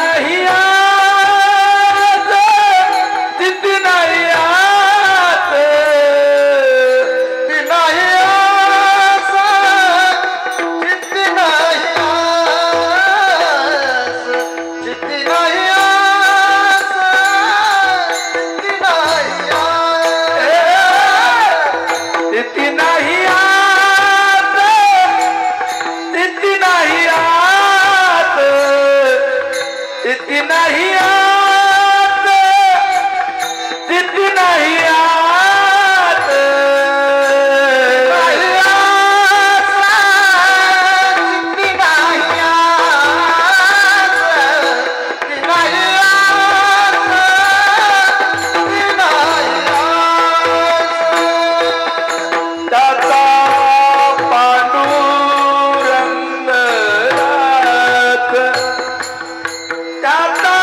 नाही आत तिथे नाही आत ती नाही आस तिथे नाही आस तिथे नाही आस तिथे नाही आस तिथे नाही आत तिथे नाही आत तिथे नाही आत तिथे नाही आत नाही आस तिथे नाही आस तिथे नाही आस तिथे नाही आस दाता पांडुरंग दाता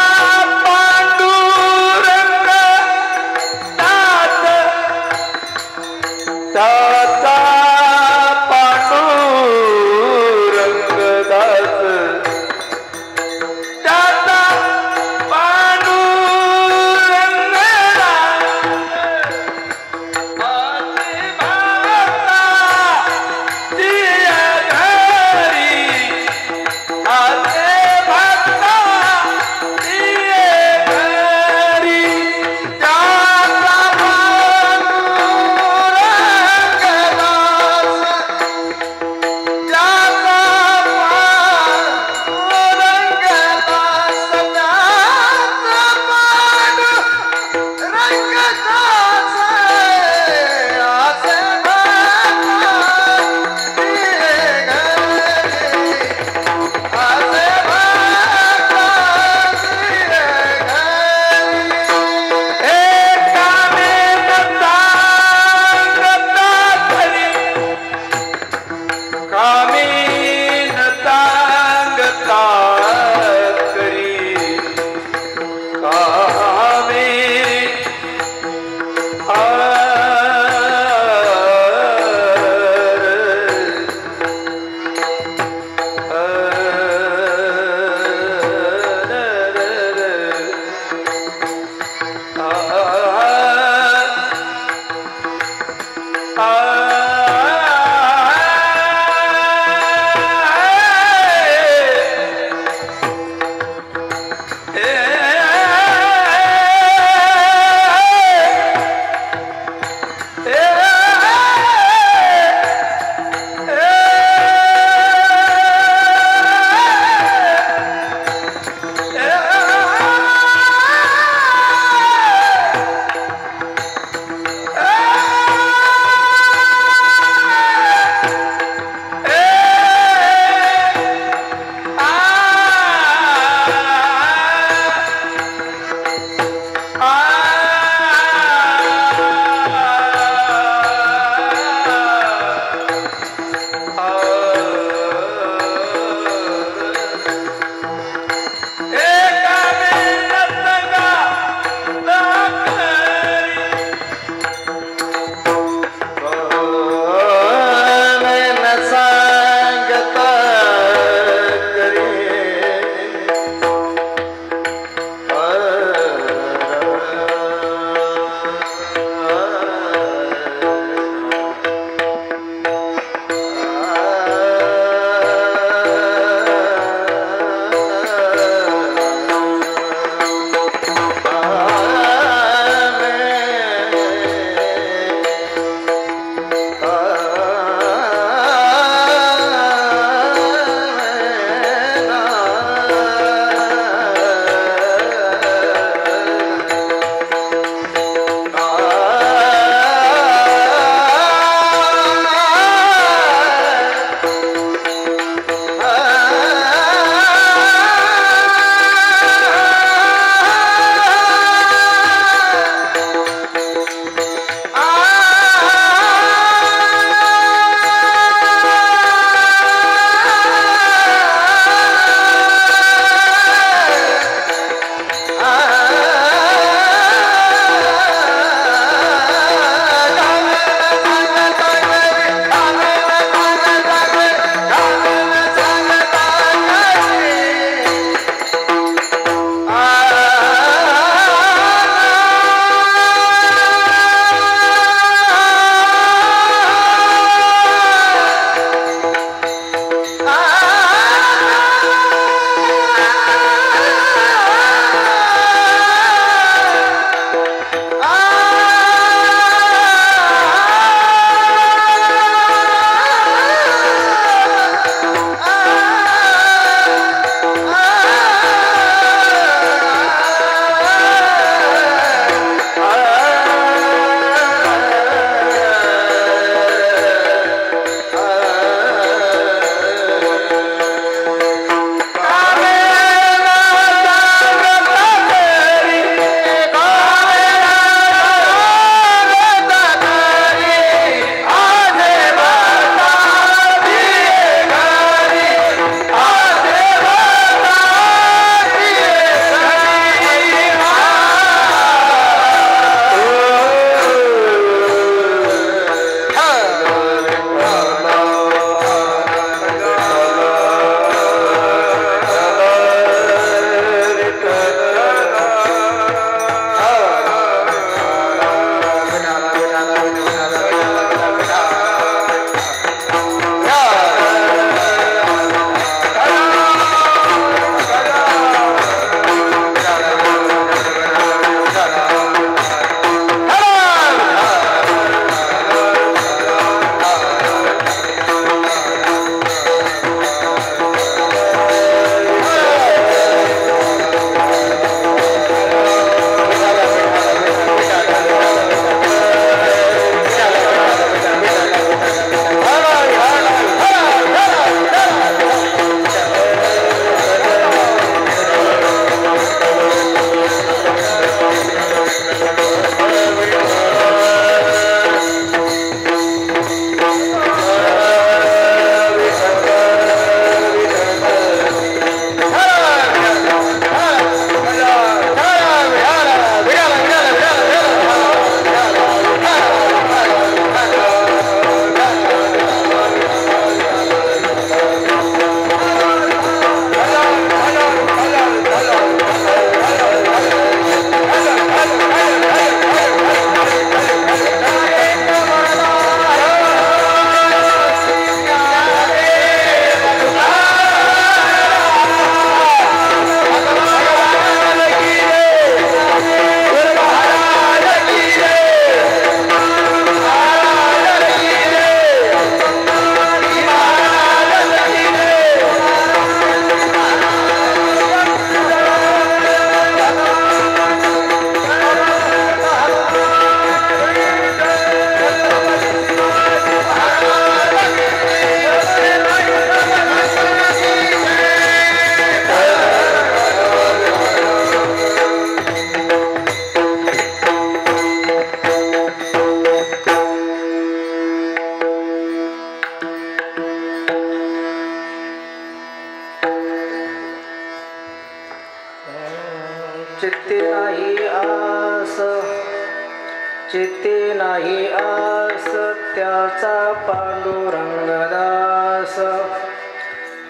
चित्ती नाही आस त्याचा पांडुरंगदास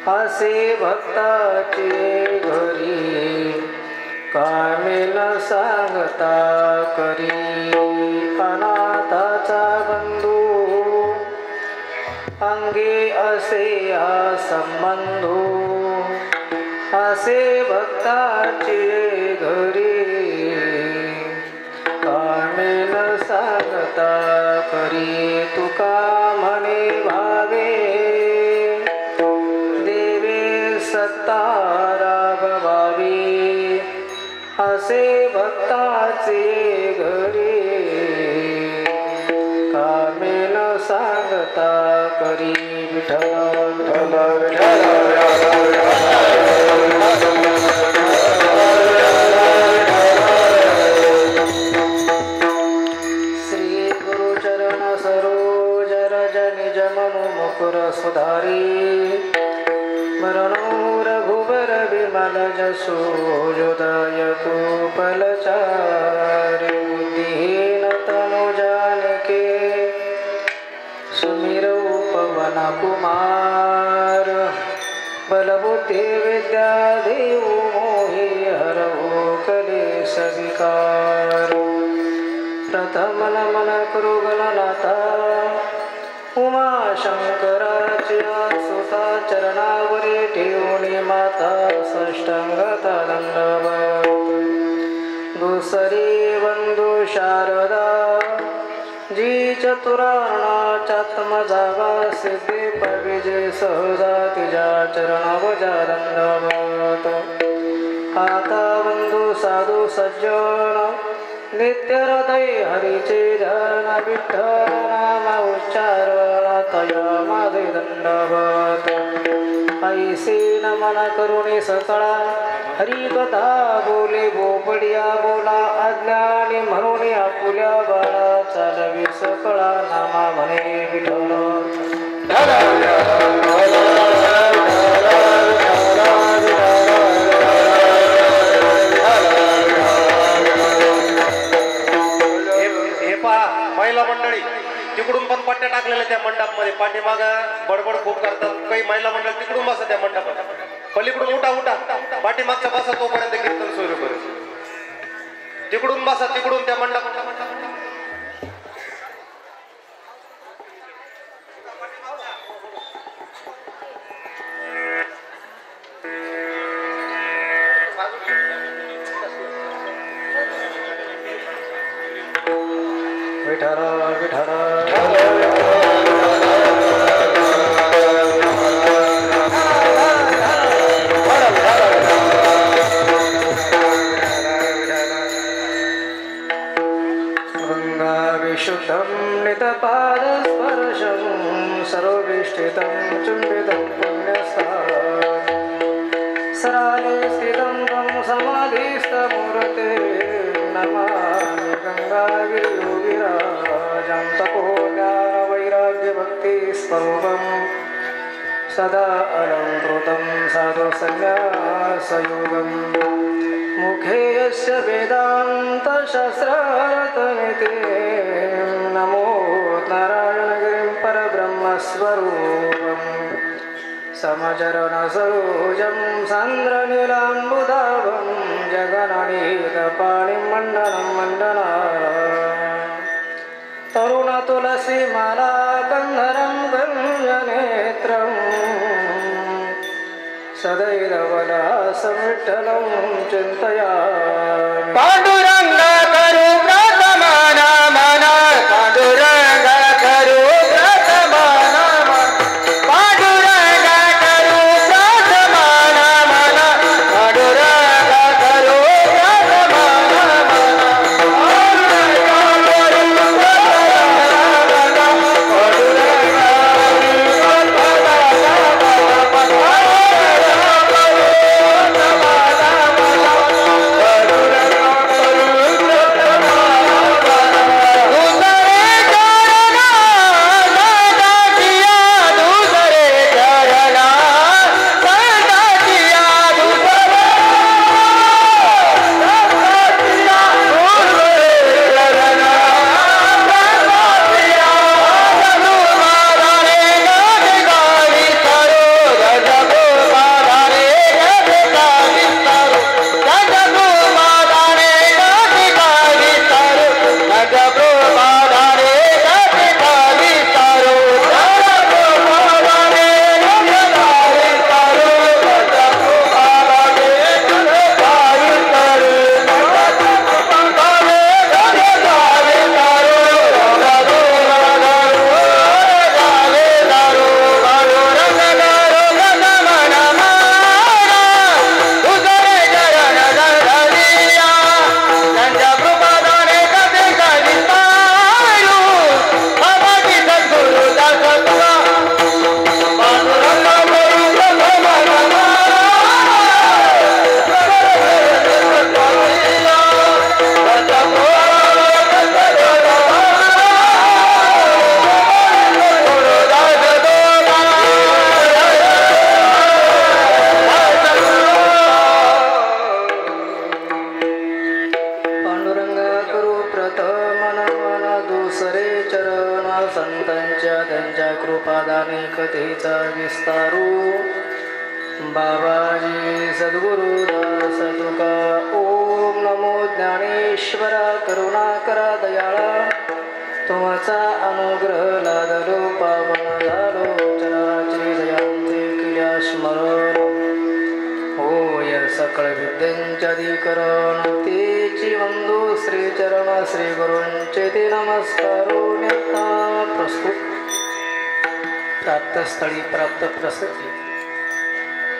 असे भक्ताचे घरी कामे न सांगता करी अनाथाचा बंधू अंगे असे हा संबंधू असे भक्ताचे घरी कामे न सांगता करी तुका म्हणे भावे देवे सत्तारा भावी असे भक्ताचे घरी कामे न सांगता करी विठ्ठल श्री गुरुचरण सरोज रज निज मनु मुकुर सुधारी मरणो रघुबर विमल जसो हृदय गोपलचारि बुद्धिहीन तनु जानिके सुमिरौ पवन कुमार बलबुद्धि विद्या देवो मोहि हरौ कलेश विकार प्रथम नमन करू गणनाथा उमाशंकराच्या सुता चरणावरी ठेवणी माता साष्टांगता दंडवत दुसरी बंधू शारदा जी चतुराणाचात्मजावा सिद्धी पविजय सहजा तिच्या चरणावजा दंडवत आता बंधू साधू सज्जन नित्य हृदय हरीचे ध्यान विठ्ठल नाम उच्चारण तया माझे दंडवत ऐसे नमन करुणी सकळा हरिकथा बोले बोबडिया बोला अज्ञानी म्हणून आपुल्या बाळा चालवी सकळा नामा म्हणे विठ्ठल महिला मंडळी तिकडून पण पट्ट्या टाकलेल्या त्या मंडपमध्ये पाठीमाग बडबड खूप करतात काही महिला मंडळ तिकडून बसा त्या मंडपात पलीकडून उठा उठा पाठीमागचा बसा तोपर्यंत कीर्तन सुरू करू तिकडून बसा तिकडून त्या मंडपात विठ्ठल विठ्ठल गंगाविशुद्धं नितपादस्पर्शं सर्वविष्ठितं चुम्बितं पुण्यस्थानं सराले स्थितं तं समाधिस्थमूर्ते नमामि गंगागिरियोगिराजं तपोज्ञानवैराग्यभक्तिस्वरूपं सदा अलङ्कृतं साधुसन्न्यासयोगम् मुखे यस्य वेदान्तशास्त्रार्थनिते नमो नारायणगिरिं परब्रह्मस्वरूपं समचरणसरोजं सान्द्रनीलाम्बुधावं जगन्नीतपाणिं मण्डनं मण्डना तरुणतुलसीमाला कन्धरं गञ्जनेत्रं सदैरवदासविठ्ठलं चिन्तयामि पांडुरंग करू व्रत मन मन पांडुरंग करू व्रत मन मन पांडुरंग करू व्रत मन मन पांडुरंग करू व्रत मन मन बाबाच्या कृपादाने कथेचा विस्तारू बाबाजी सद्गुरु दास तुका ओम नमो ज्ञानेश्वर करुणाकरा दयाळा तुमचा अनुग्रह लादलो पावन झालो चराचरी जयांते किल्या स्मरण होय सकळ विद्यांच्या अधिकरण तेची वंदू श्रीचरण श्री गुरूंचे ते नमस्कारो न्यता प्रस्तुत प्राप्तस्थळी प्राप्त प्रसिद्धी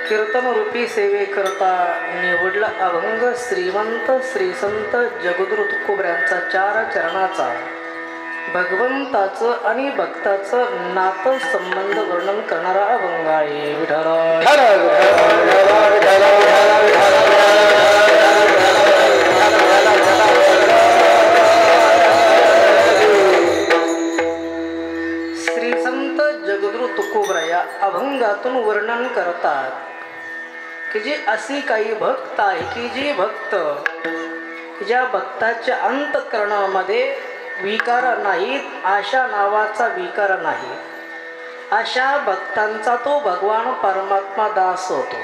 कीर्तनरूपी सेवे करता निवडला अभंग श्रीमंत श्रीसंत जगद्गुरु तुकोबऱ्यांचा 4 चरणाचा भगवंताचं आणि भक्ताचं नातं संबंध वर्णन करणारा अभंग आहे. श्रीसंत जगद्गुरु तुकोबरा या अभंगातून वर्णन करतात की जी अशी काही भक्त आहे की जी भक्त ज्या भक्ताच्या अंतःकरणामध्ये विकार नाहीत, आशा नावाचा विकार नाही, अशा भक्तांचा तो भगवान परमात्मा दास होतो.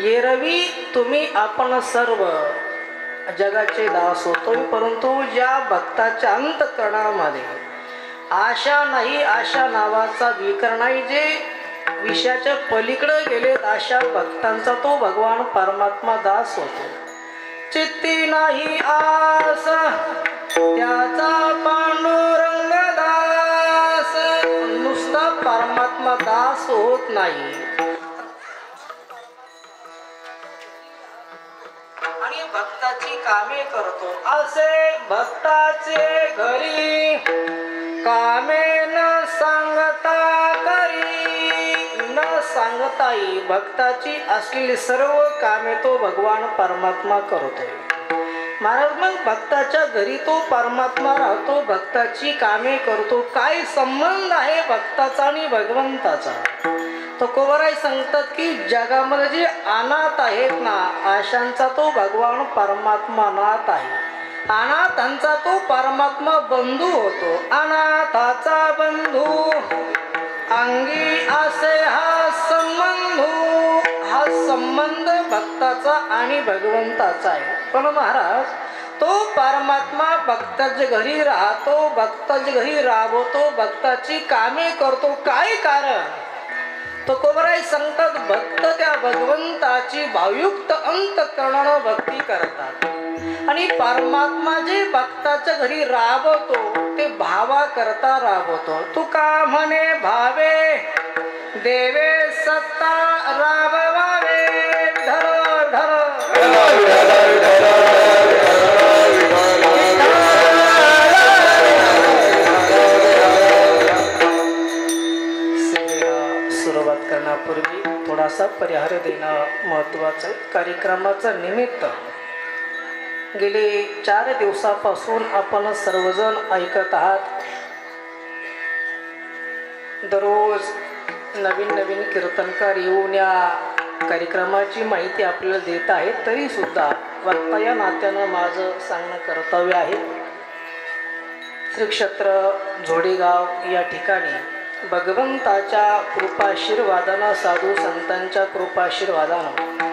एरवी तुम्ही आपण सर्व जगाचे दास होतो, परंतु ज्या भक्ताच्या अंतःकरणामध्ये आशा नाही, आशा नावाचा विकार नाही, जे विषयाच्या पलीकडे गेलेत अशा भक्तांचा तो भगवान परमात्मा दास होतो. चित्ती नाही आस त्याचा पांडुरंग दास, नुसता परमात्मा दास होत नाही आणि भक्ताची कामे करतो. असे भक्ताचे घरी कामे न सांगता करी, न सांगताही भक्ताची असलेली सर्व कामे तो भगवान परमात्मा करतोय. महाराज मग भक्ताच्या घरी तो परमात्मा राहतो, भक्ताची कामे करतो. काय संबंध आहे भक्ताचा आणि भगवंताचा? तुकोबराय सांगतात की जगामध्ये जे अनाथ आहेत ना, आशांचा तो भगवान परमात्मा नाथ आहे. अनाथांचा तो परमात्मा बंधू होतो. अनाथाचा बंधू अंगी असे हा संबंधू, हा संबंध भक्ताचा आणि भगवंताचा आहे. पण महाराज तो परमात्मा भक्ताच्या घरी राहतो, भक्ताच्या घरी राबवतो, भक्ताची कामे करतो. काय कारण? तुकोबराय सांगतात भक्त त्या भगवंताची भावयुक्त अंतःकरणाने भक्ती करतात आणि परमात्मा जे भक्ताच्या घरी राबवतो ते भावा करता राबवतो. तुका म्हणे भावे देवे सत्ता राबवावे, धर धर सुरुवात करण्यापूर्वी थोडासा परिहार देणं महत्वाचं आहे. कार्यक्रमाचं निमित्त गेले 4 दिवसापासून आपण सर्वजण ऐकत आहात. दररोज नवीन नवीन कीर्तनकार येऊन या कार्यक्रमाची माहिती आपल्याला देत आहेत. तरी सुद्धा वक्ता या नात्यानं माझं सांगणं कर्तव्य आहे. श्री क्षेत्र झोडेगाव या ठिकाणी भगवंताच्या कृपाशीर्वादानं, साधू संतांच्या कृपाशीर्वादानं,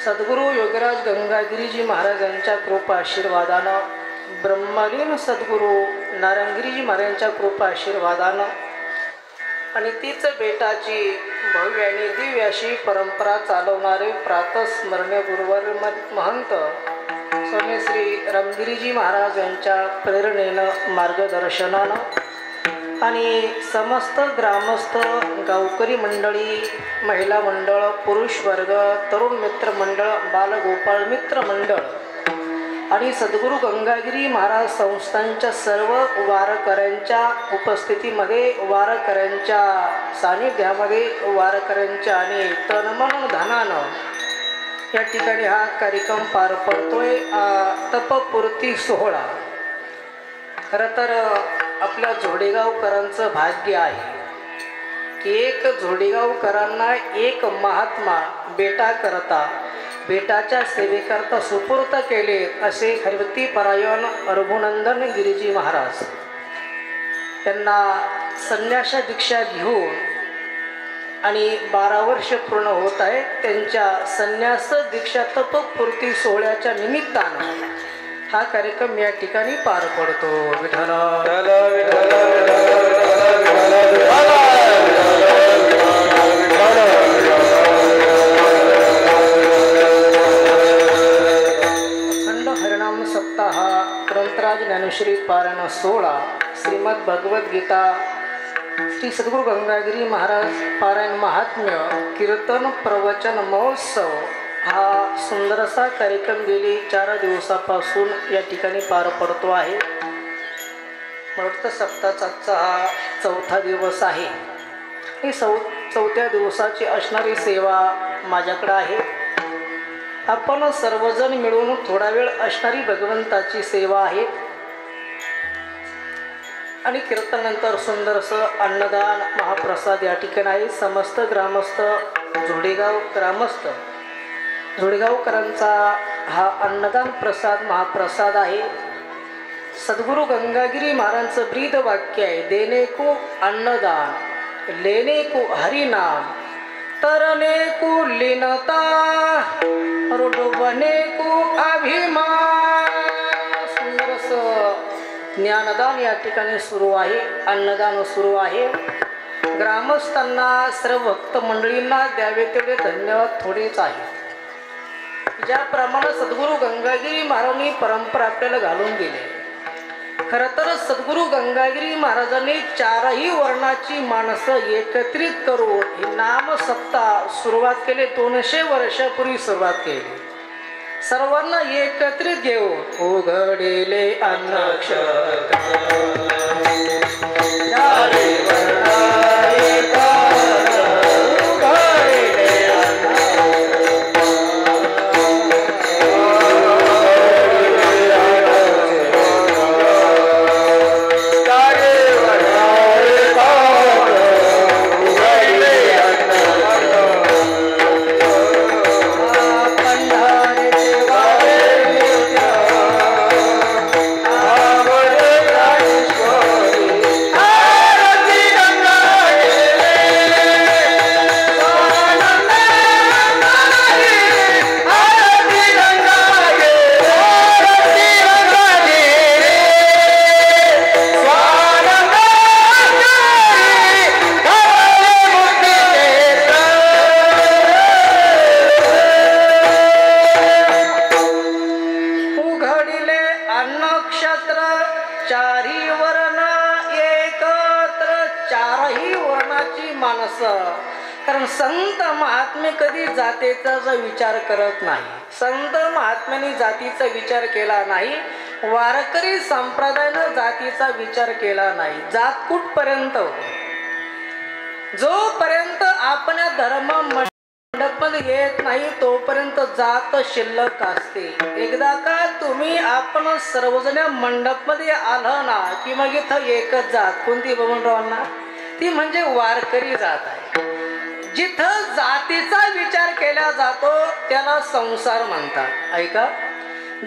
सद्गुरू योगीराज गंगागिरीजी महाराज यांच्या कृपाशीर्वादानं, ब्रह्मलीन सद्गुरू नारायणगिरीजी महाराजांच्या कृपाशीर्वादानं आणि तीच बेटाची भव्य आणि दिव्य अशी परंपरा चालवणारे प्रातस्मरणीय गुरुवर महंत स्वामी श्री रामगिरीजी महाराज यांच्या प्रेरणेनं, मार्गदर्शनानं आणि समस्त ग्रामस्थ, गावकरी मंडळी, महिला मंडळ, पुरुष वर्ग, तरुण मित्र मंडळ, बालगोपाळ मित्र मंडळ आणि सद्गुरू गंगागिरी महाराज संस्थांच्या सर्व वारकऱ्यांच्या उपस्थितीमध्ये, वारकऱ्यांच्या सानिध्यामध्ये, वारकऱ्यांच्या आणि तनमन धनानं या ठिकाणी हा कार्यक्रम पार पडतोय. तपपूर्ती सोहळा खरं तर आपल्या झोडेगावकरांचं भाग्य आहे की एक झोडेगावकरांना एक महात्मा बेटा करता, बेटाच्या सेवेकरता सुपूर्त केले असे हरिभक्ती परायण रघुनंदन गिरीजी महाराज यांना संन्यासा दीक्षा घेऊन आणि 12 वर्ष पूर्ण होत आहे त्यांच्या संन्यास दीक्षा तत्वपूर्ती सोहळ्याच्या निमित्तानं हा कार्यक्रम या ठिकाणी पार पडतो. विठ्ठल अखंड हरिनाम सप्ताह ग्रंथराज ज्ञानेश्वरी पारायण 16 श्रीमद भगवद्गीता श्री सद्गुरु गंगागिरी महाराज पारायण महात्म्य कीर्तन प्रवचन महोत्सव हा सुंदरसा कार्यक्रम गेली 4 दिवसापासून या ठिकाणी पार पडतो आहे. मला वाटतं सप्ताहाचा हा 4था दिवस आहे. ही चौथ्या दिवसाची असणारी सेवा माझ्याकडे आहे. आपण सर्वजण मिळून थोडा वेळ असणारी भगवंताची सेवा आहे आणि कीर्तनानंतर सुंदरसं अन्नदान महाप्रसाद या ठिकाणी आहे. समस्त ग्रामस्थ जोडेगावकरांचा हा अन्नदान प्रसाद महाप्रसाद आहे. सद्गुरु गंगागिरी महाराजांचं ब्रीद वाक्य आहे, देने को अन्नदान लेने को हरिनाम तरने को लीनता और डुबने को अभिमान. सुंदरसं ज्ञानदान या ठिकाणी सुरू आहे, अन्नदान सुरू आहे. ग्रामस्थांना सर्व भक्त मंडळींना द्यावे तेवढे धन्यवाद थोडेच आहे. ज्याप्रमाणे सद्गुरु गंगागिरी महाराजांनी परंपरा आपल्याला घालून दिली. खरं तर सद्गुरु गंगागिरी महाराजांनी 4ही वर्णाची माणसं एकत्रित करून ही नाम सप्ताह सुरुवात केली. 200 वर्षापूर्वी सुरुवात केली. सर्वांना एकत्रित घेऊन उघडले अन्नक्षत्र कारण संत महात्मे कधी जातीचा विचार करत नाही. संत महात्म्यांनी जातीचा विचार केला नाही. वारकरी संप्रदायानं जातीचा विचार केला नाही. जात कुठपर्यंत जोपर्यंत आपण धर्म मंडपमध्ये येत नाही तोपर्यंत जात शिल्लक असते. एकदा का तुम्ही आपण सर्वजण मंडपमध्ये आलं ना की मग इथं एकच जात कोणती बबनरावांना ती म्हणजे वारकरी जात आहे. जिथं जातीचा विचार केला जातो त्याला संसार म्हणतात. ऐका,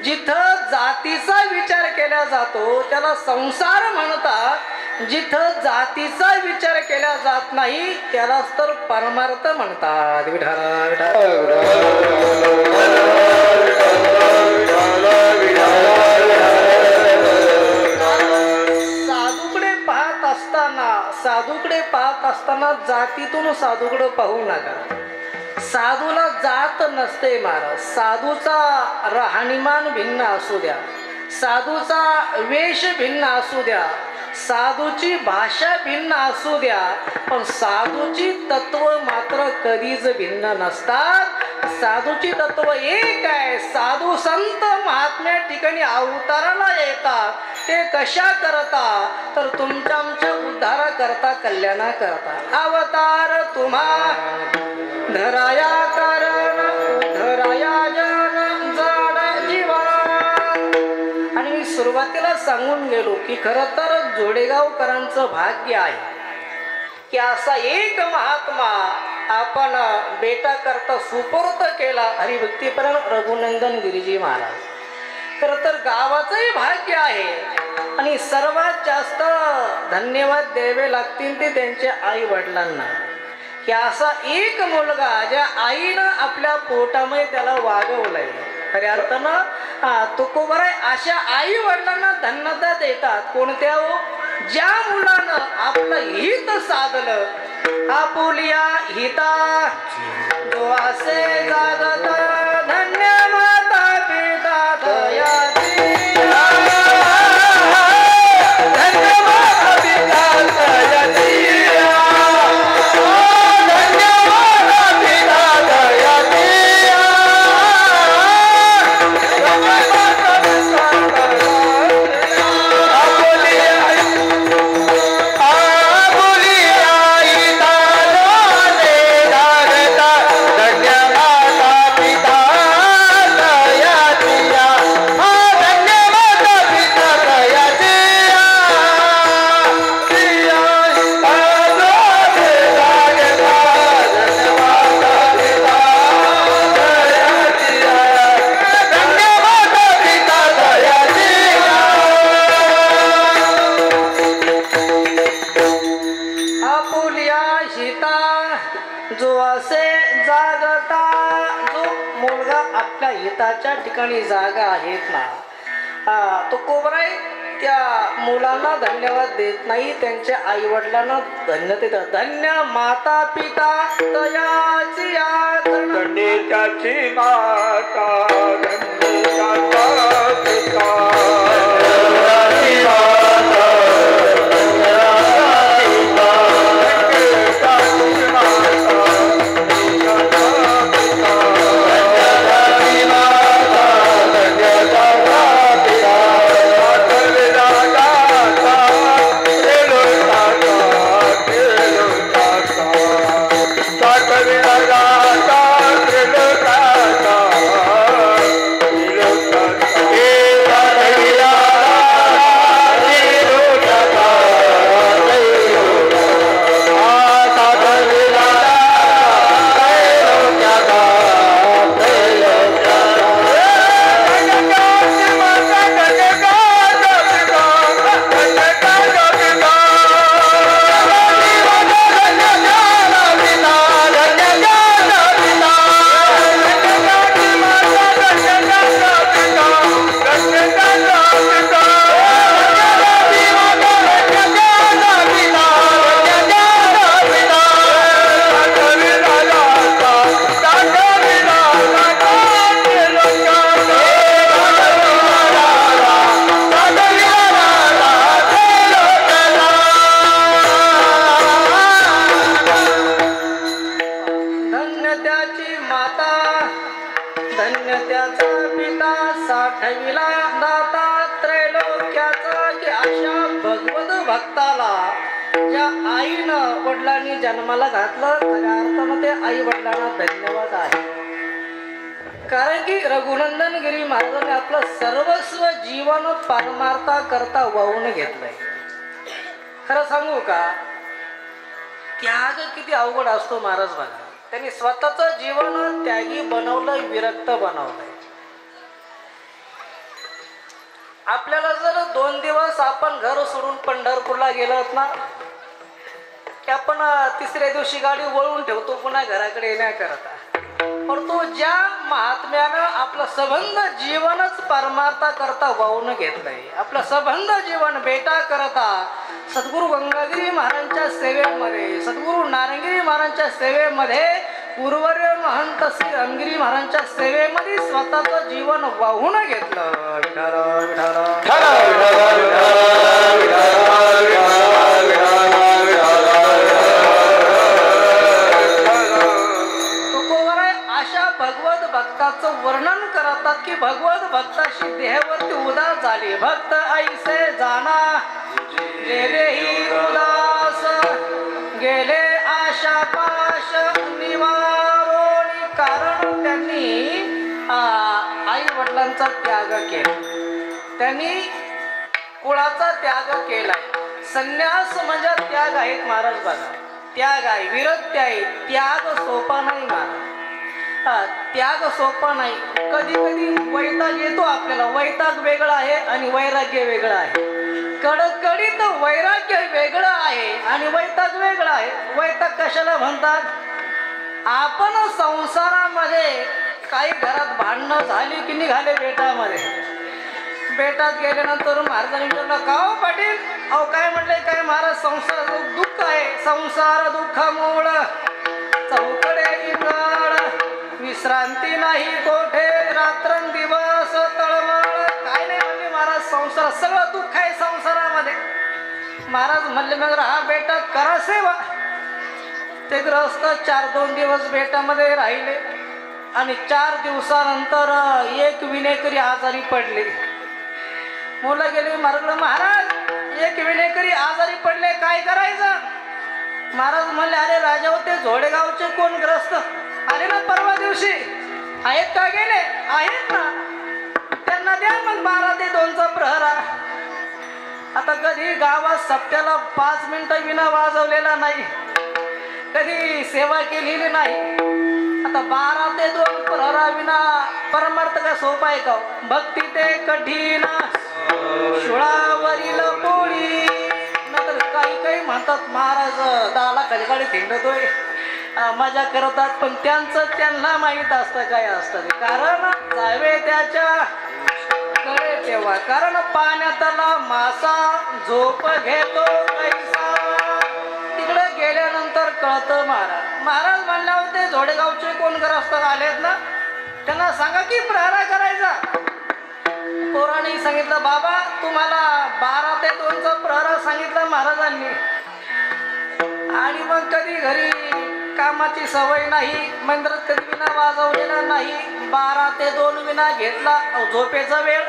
जिथं जातीचा विचार केला जातो त्याला संसार म्हणतात. जिथं जातीचा विचार केला जात नाही त्यालाच तर परमार्थ म्हणतात. साधूकडे पाहत असताना जातीतून साधूकडे पाहू नका. साधूला जात नसते महाराज. साधूचा राहणीमान भिन्न असू द्या, साधूचा वेश भिन्न असू द्या, साधूची भाषा भिन्न असू द्या, पण साधूची तत्व मात्र कधीच भिन्न नसतात. साधूची तत्व एक आहे. साधू संत महात्म्या ठिकाणी अवताराला येतात. ते कशा करता तर तुमच्या आमच्या उद्धारा करता, कल्याणा करता. अवतार तुम्हा धराया कारण धराया जन जड जीवा. आणि मी सुरुवातीला सांगून गेलो की खरं तर जोडेगावकरांचं भाग्य आहे की असा एक महात्मा आपण बेटा करता सुपूर्त केला. हरिभक्तीपरायण रघुनंदन गिरीजी महाराज. खरं तर गावाचंही भाग्य आहे. आणि सर्वात जास्त धन्यवाद द्यावे लागतील ते त्यांच्या आई वडिलांना, की असा एक मुलगा ज्या आईनं आपल्या पोटामध्ये त्याला वागवलंय. खऱ्या अर्थानं तुकोबराय अशा आई वडिलांना धन्यता देतात. कोणत्या हो? ज्या मुलानं आपलं हित साधलं. आपुलिया हिता जो असे जागत धन्य माता पिता दयाची. धन्य माता पिता दयाची. हिताच्या ठिकाणी जागा आहेत ना, तो कोबराय त्या मुलांना धन्यवाद देत नाही, त्यांच्या आई वडिलांना धन्य देतात. धन्य माता पिता तयाची धन्य त्याची माता धन्य त्याचा पिता. वडिलांनी जन्माला घातलं, खऱ्या अर्थानं ते आई वडिलांना धन्यवाद आहे. कारण की रघुनंदन गिरी महाराजांनी आपलं सर्वस्व जीवन परमार्था करता वाहून घेतलंय. खरं सांगू का, त्याग किती अवघड असतो महाराज बघा. त्यांनी स्वतःच जीवन त्यागी बनवलंय, विरक्त बनवलंय. आपल्याला जर 2 दिवस आपण घर सोडून पंढरपूरला गेलोत ना, की आपण तिसऱ्या दिवशी गाडी वळून ठेवतो, पुन्हा घराकडे येण्याकरता. परंतु ज्या महात्म्यानं आपलं संबंध जीवनच परमार्था करता वाहून घेतलंय, आपलं संबंध जीवन बेटा करता सद्गुरू गंगागिरी महाराजांच्या सेवेमध्ये, सद्गुरू नारायणगिरी महाराजांच्या सेवेमध्ये, गुरुवर्य महंत श्री रामगिरी महाराजांच्या सेवेमध्ये स्वतःचं जीवन वाहून घेतलं. अशा भगवत भक्ताचं वर्णन करतात की भगवत भक्ताशी देहावरती उदास झाली. भक्त ऐसे जाना गेलेही उदास, गेले आशा पाश निवारोणी. कारण त्यांनी आई वडिलांचा त्याग केला, त्यांनी कुळाचा त्याग केलाय. संन्यास म्हणजे त्याग आहेत महाराज बघा, त्याग आहे, विरक्ती आहे. त्याग सोपा नाही महाराज. त्याग सोपा नाही. कधी कधी वैताग येतो आपल्याला. वैताग वेगळा आहे आणि वैराग्य वेगळं आहे. कडकडीत वैराग्य वेगळं आहे आणि वैताग वेगळा आहे. वैताग कशाला म्हणतात? आपण संसारामध्ये काही घरात भांडणं झाली की निघाले बेटामध्ये. बेटात गेल्यानंतर महाराजांनी विचारलं, का हो पाटील? अहो काय म्हटलंय? काय महाराज? संसार दुःख आहे. संसार दुःखामूळ चौकडे इंगळ, विश्रांती नाही कोठे, रात्रंदिवस तळमळ. काय नाही म्हणले महाराज, संसार सगळं दुःख आहे संसारामध्ये. महाराज म्हणले, मग हा बेटात करा सेवा. ते ग्रहस्थ 4-2 दिवस बेटामध्ये राहिले आणि 4 दिवसानंतर एक विनेकरी आजारी पडले. मुलं गेली मार्गला, महाराज एक विनेकरी आजारी पडले, काय करायचं? महाराज म्हणले, अरे राजा होते झोडेगावचे कोण ग्रस्त आले ना परवा दिवशी, आहेत का? गेले आहेत ना, त्यांना द्या मग 12 ते 2चा प्रहरा. आता कधी गावात सप्त्याला 5 मिनिटं विना वाजवलेला नाही, कधी सेवा केलेली नाही. आता 12 ते 2 प्रहरा विना परमार्थ का सोपा आहे का? भक्ती ते कठीण शुळावरील पोळी. नंतर काही म्हणतात महाराज 10 लाखाच्या गाडी थिंडतोय, मजा करतात. पण त्यांना माहीत असतं काय असतं. कारण जावे त्याच्या कळे तेव्हा. कारण पाण्यातला मासा झोप घेतो कैसा. तिकडे गेल्यानंतर कळतं महाराज म्हणले होते झोडेगावचे कोण ग्रस्त आलेत ना, त्यांना सांगा की प्रहरा करायचा. पोराने सांगितलं, बाबा तुम्हाला 12 ते 2चा प्रहरा सांगितलं महाराजांनी. आणि मग कधी घरी कामाची सवय नाही, मंदिरात कधी विना वाजवलेला नाही. 12 ते 2 विना घेतला. झोपेचा वेळ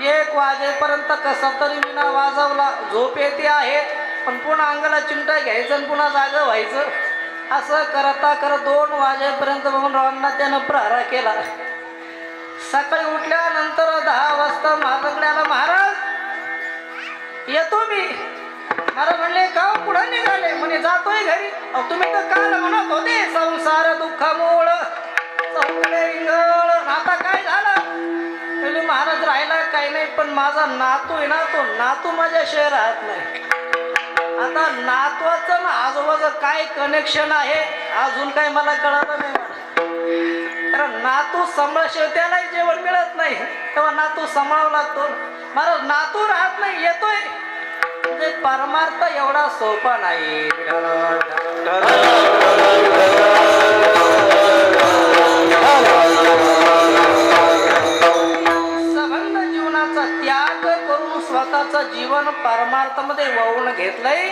1 वाजेपर्यंत कसा तरी विना वाजवला. झोप येते आहे पण पुन्हा अंगाला चिमटा घ्यायचं आणि पुन्हा जागं व्हायचं. असं करता 2 वाजेपर्यंत बघून त्यानं प्रहारा केला. सकाळी उठल्यानंतर 10 वाजता महाराजांकडे आला, महाराज येतो मी. महाराज म्हणले, का पुढे निघाले? म्हणे जातोय घरी. तुम्ही तर काल म्हणत होते संसार दुःखामूळ चौकडे इंगळ, आता काय झालं? म्हणजे महाराज राहिला काही नाही, पण माझा नातू आहे ना, तो नातू माझ्याशिवाय राहत नाही. आता नातवाचं ना आजोबाचं काय कनेक्शन आहे अजून काय मला कळलं नाही. कारण नातू सांभाळशिवाय त्यालाही जेवण मिळत नाही, तेव्हा नातू सांभाळावा लागतो. महाराज नातू राहत नाही, येतोय. म्हणजे परमार्थ एवढा सोपा नाही. संबंध जीवनाचा त्याग करून स्वतःचं जीवन परमार्थामध्ये वाहून घेतलंय.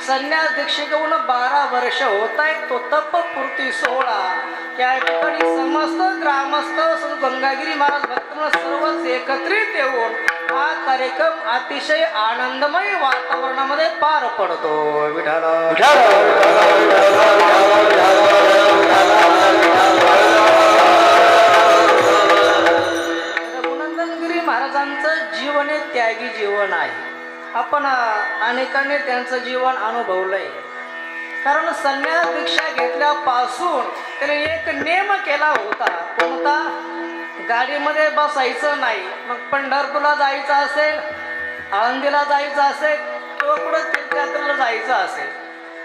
संन्यास दीक्षेकडून 12 वर्ष होत आहे. तो तपपूर्ती 16. या ठिकाणी समस्त ग्रामस्थ गंगागिरी महाराज भक्त सर्वच एकत्रित येऊन हा कार्यक्रम अतिशय आनंदमय वातावरणामध्ये पार पडतो. रघुनंदनगिरी महाराजांचं जीवन हे त्यागी जीवन आहे. आपण अनेकांनी त्यांचं जीवन अनुभवलंय. कारण संन्यास दीक्षा घेतल्यापासून त्याने एक नेम केला होता. कोणता? गाडीमध्ये बसायचं नाही. मग पंढरपूरला जायचं असेल, आळंदीला जायचं असेल किंवा कुठं तीर्थयात्रेला जायचं असेल,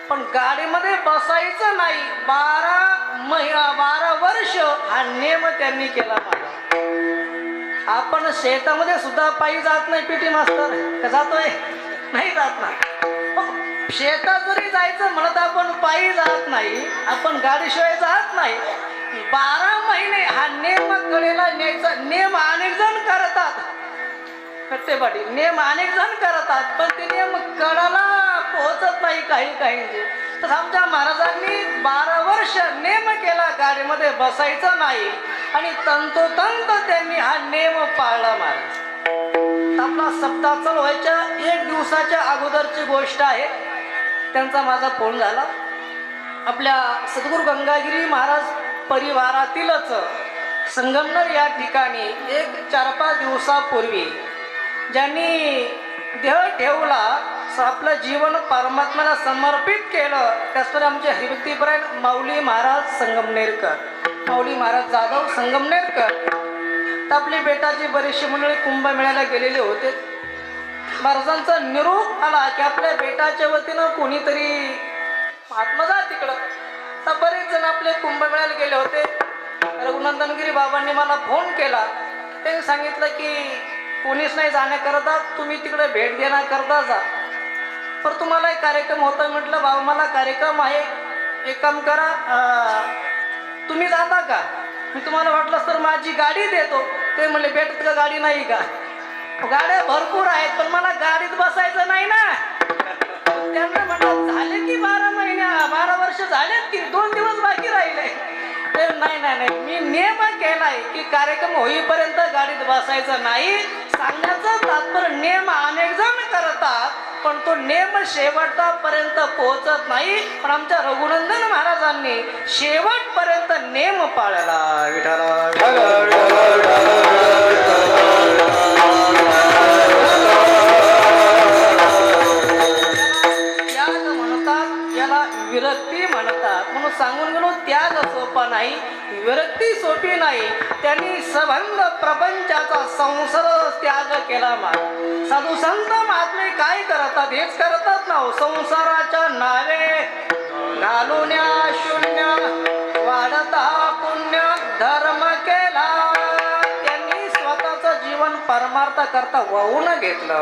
पण गाडीमध्ये बसायचं नाही. 12 वर्ष हा नेम त्यांनी केला. आपण शेतामध्ये सुद्धा पायी जात नाही. पीटी मास्तर का जातोय? नाही जात ना. शेतात जरी जायचं म्हणत आपण पायी जात नाही, आपण गाडीशिवाय जात नाही. 12 महिने हा नेम कडेला न्यायचा. नेम अनेक जण करतात, कट्टेपाटी नेम अनेक जण करतात, पण ते नेम कडाला पोहोचत नाही काही. तर आमच्या महाराजांनी 12 वर्ष नेम केला, गाडीमध्ये बसायचं नाही आणि तंतोतंत त्यांनी हा नेम पाळला. महाराज आपला सप्ताह चालू व्हायच्या 1 दिवसाच्या अगोदरची गोष्ट आहे. त्यांचा माझा फोन झाला. आपल्या सद्गुरू गंगागिरी महाराज परिवारातीलच संगमनेर या ठिकाणी 4-5 दिवसापूर्वी ज्यांनी देह ठेवला, आपलं जीवन परमात्म्याला समर्पित केलं, त्याचप्रमाणे आमचे हरिभक्तीपरायण माऊली महाराज संगमनेरकर माऊली महाराज जाधव संगमनेरकर तर आपली बेटाची बरीचशी मंडळी कुंभमेळ्याला गेलेले होते. महाराजांचा निरोप आला की आपल्या बेटाच्या वतीनं कोणीतरी महात्मा जा तिकडं. तर बरेच जण आपले कुंभमेळ्याला गेले होते. रघुनंदनगिरी बाबांनी मला फोन केला. त्यांनी सांगितलं की कोणीच नाही जाण्याकरता, तुम्ही तिकडे भेट देण्याकरता जा. पण तुम्हाला एक कार्यक्रम होता. म्हटलं बाबा मला कार्यक्रम आहे, एक काम करा, तुम्ही जाता का? मी तुम्हाला वाटलं तर माझी गाडी देतो. ते म्हणले भेटत का गाडी नाही का? गाड्या भरपूर आहेत पण मला गाडीत बसायचं नाही ना. त्यांना म्हटलं झाले की 12 वर्ष झालेत की 2 दिवस बाकी राहिले. ते नाही नाही नाही, मी नियम केलाय की कार्यक्रम होईपर्यंत गाडीत बसायचं नाही. सांगण्याचं तात्पर्य नियम अनेक जण करतात पण तो नियम शेवटापर्यंत पोहोचत नाही. पण आमच्या रघुनंदन महाराजांनी शेवटपर्यंत नियम पाळला. त्याग म्हणतात, याला विरक्ती म्हणतात. म्हणून सांगून गेलो त्याग सोपा नाही, विरक्ती सोपी नाही. त्यांनी सबंध प्रपंचाचा संसार त्याग केला. साधू संत महात्मे काय करतात? हेच करतात ना, संसाराच्या नावे घालून शून्य वाढता पुण्य धर्म केला. त्यांनी स्वतःचं जीवन परमार्थ करता वाहून घेतलं.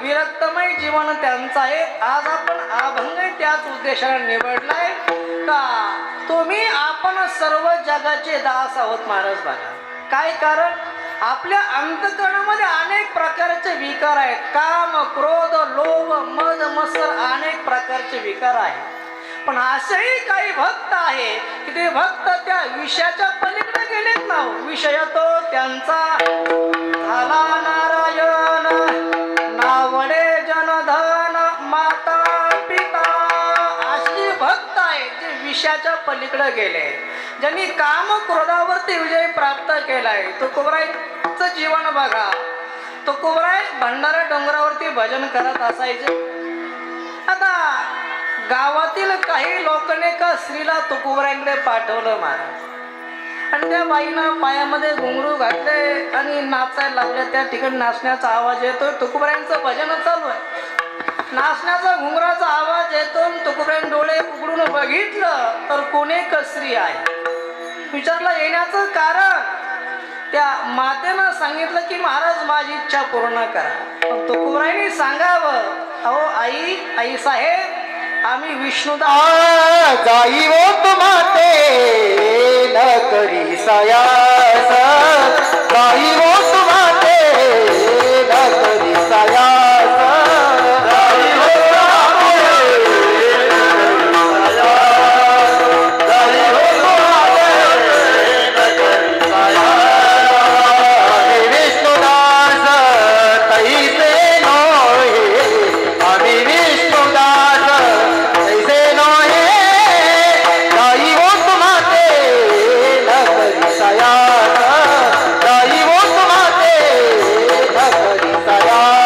विरक्तमय जीवन त्यांचं आहे. आज आपण अभंग त्याच उद्देशाने निवडलाय का तुम्ही आपण सर्व जगाचे दास आहोत. महाराज बघा काय कारण, आपल्या अंतःकरणामध्ये अनेक प्रकारचे विकार आहेत. काम, क्रोध, लोभ, मद, मत्सर अनेक प्रकारचे विकार आहेत. पण असेही काही भक्त आहे की ते भक्त त्या विषयाच्या पलीकडे गेलेत ना. विषय तो त्यांचा झाला नारायण, नावडे जनधन माता पिता. अशी भक्त आहेत जे विषयाच्या पलीकडे गेले, ज्यांनी काम क्रोधावरती विजय प्राप्त केलाय. तुकोबरायचं जीवन बघा. तुकोबराय भंडारा डोंगरावरती भजन करत असायचे. आता गावातील काही लोकांनी का स्त्रीला तुकोबरायकडे पाठवलं महाराज. आणि त्या बाईनं पायामध्ये घुंगरू घातले आणि नाचायला लागले. त्या ठिकाणी नाचण्याचा आवाज येतोय. तुकोबरायांचं भजन चालू आहे. नाचण्याचा घुंगराचा आवाज येतो. तुकोबरायन डोळे उघडून बघितलं तर कोण एक स्त्री आहे. विचारलं येण्याचं कारण. त्या मातेनं सांगितलं की महाराज माझी इच्छा पूर्ण करा. पण तुकोबरायांनी सांगावं, अहो आई साहेब आम्ही विष्णुदास गाई वो तुम्हाते न करी सायास, गाई वो तुम्हाते न करी सायास, गाई वो विष्णुदास तैसे नोहे, आम्ही विष्णुदास तैसे नोहे, गाई वो तुम्हाते न करी सायास, गाई वो तुम्हाते न करी सायास.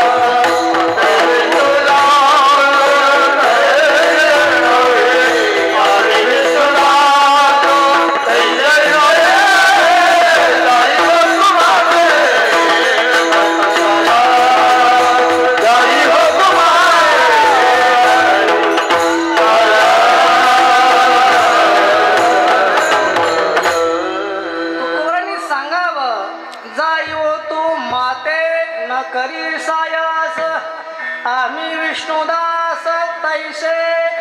करी सायास, आम्ही विष्णुदास तैसे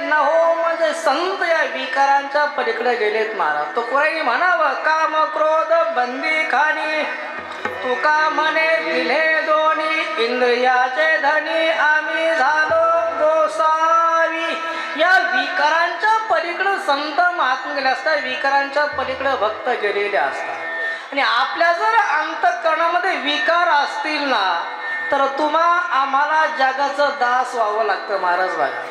न हो. म्हणजे संत या विकारांच्या पलीकडे गेलेत महाराज. तुकोबरायांनी म्हणावं काम क्रोध बंदी खाणी, तुका म्हणे दिले दोन्ही इंद्रियाचे धनी, आम्ही झालो गोसावी. या विकारांच्या पलीकडे संत महात्मा गेले असतात. विकारांच्या पलीकडे भक्त गेलेले असतात. आणि आपल्या जर अंतःकरणामध्ये विकार असतील ना तर आम्हाला जगाचं दास व्हावं लागतं. महाराज बघा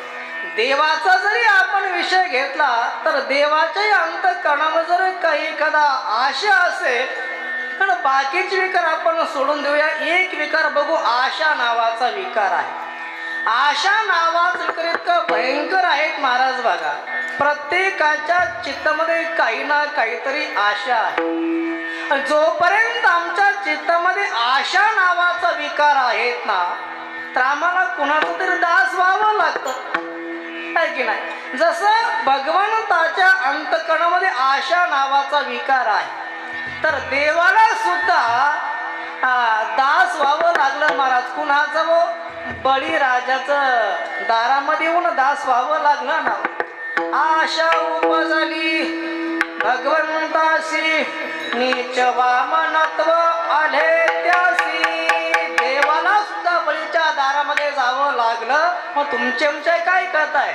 देवाचा जरी आपण विषय घेतला तर देवाच्याही अंतःकरणामध्ये जर काही एखादा आशा असेल पण बाकीचे विकार आपण सोडून देऊया. एक विकार बघू, आशा नावाचा विकार आहे. आशा नावाचा विकार इतकं भयंकर आहेत महाराज. बघा, प्रत्येकाच्या चित्तामध्ये काही ना काहीतरी आशा आहे. जोपर्यंत आमच्या चित्तामध्ये आशा नावाचा विकार आहेत ना, तर आम्हाला कुणाचं तरी दास व्हावं लागतं, आहे की नाही? जसं भगवंताच्या अंतकरणामध्ये आशा नावाचा विकार आहे, तर देवाला सुद्धा दास व्हावं लागलं महाराज. कुणाचं? वो बळीराजाचं दारामध्ये येऊन दास व्हावं लागलं ना. आशा उपजली भगवंताशी, नीच वामनत्व आले त्यासी. देवाला सुद्धा बळीच्या दारामध्ये जावं लागलं. मग तुमचे काय करताय?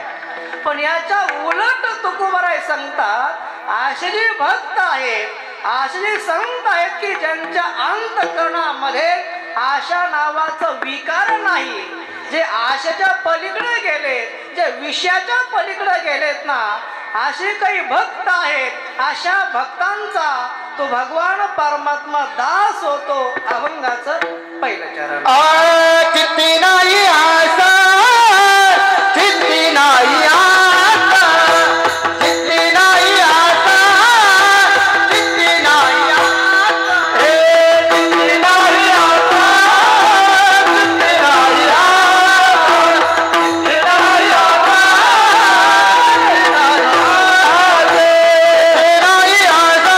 पण याच्या उलट तुकोबाराय सांगतात, असे जे भक्त आहेत, असे जे संत आहेत की ज्यांच्या अंतकरणामध्ये आशा नावाचं विकार नाही, जे आशेच्या पलीकडे गेलेत, जे विषयाच्या पलीकडे गेलेत ना, असे काही भक्त आहेत. अशा भक्तांचा तो भगवान परमात्मा दास होतो. अभंगाचं पहिलं चरण. चित्ती नाही आशा, चित्ती नाही आशा, चित्ती नाही आशा, चित्ती नाही आशा, हे चित्ती नाही आशा, चित्ती नाही आशा, चित्ती नाही आशा, चित्ती नाही आशा,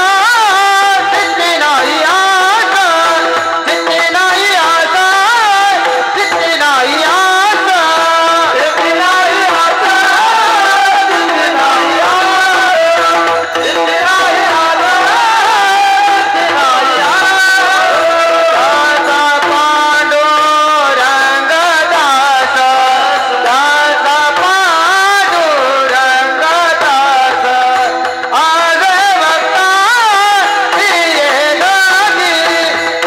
चित्ती नाही आशा, चित्ती नाही आशा, चित्ती नाही आशा, चित्ती नाही आशा, चित्ती नाही आशा, चित्ती नाही आशा, चित्ती नाही आशा. दासा पांडुरंग दास, दासा पांडुरंग दास, आज भक्ता प्रिय दासी,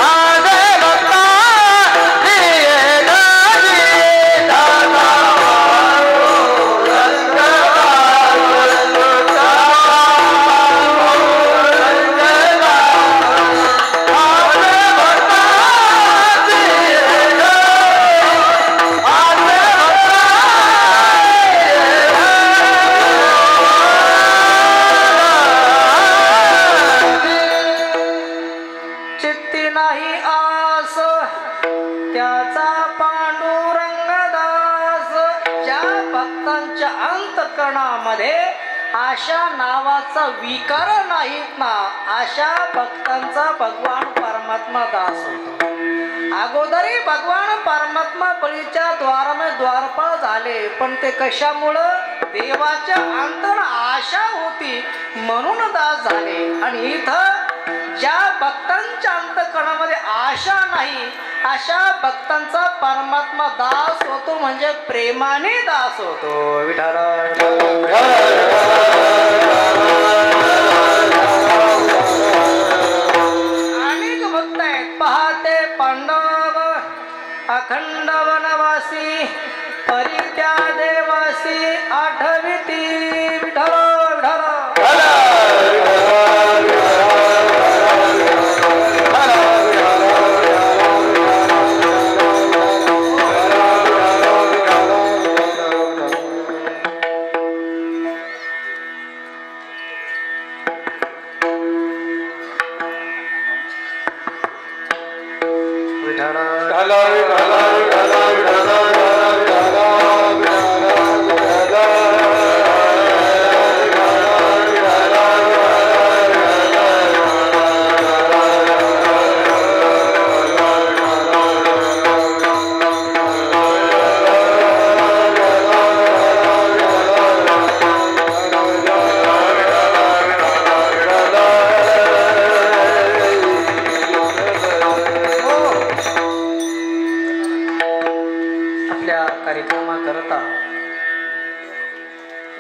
आज भक्ता प्रिय दासी. दासा पांडुरंग चित्ती नाही आस त्याचा पांडुरंग दास. ज्या भक्तांच्या अंतकरणामध्ये आशा नावाचा विकार नाहीत ना, अशा भक्तांचा भगवान परमात्मा दास होतो. अगोदरी भगवान परमात्मा बळीच्या द्वारामध्ये द्वारपाळ झाले, पण ते कशामुळं? देवाच्या अंतर् आशा होती म्हणून दास झाले. आणि इथं ज्या भक्तांच्या अंतकरणामध्ये आशा नाही, अशा भक्तांचा परमात्मा दास होतो, म्हणजे प्रेमाने दास होतो. विठ्ठल अनेक भक्त आहेत. पहाते पांडव अखंड वनवासी, परित्या देवासी आठविती. विठ्ठल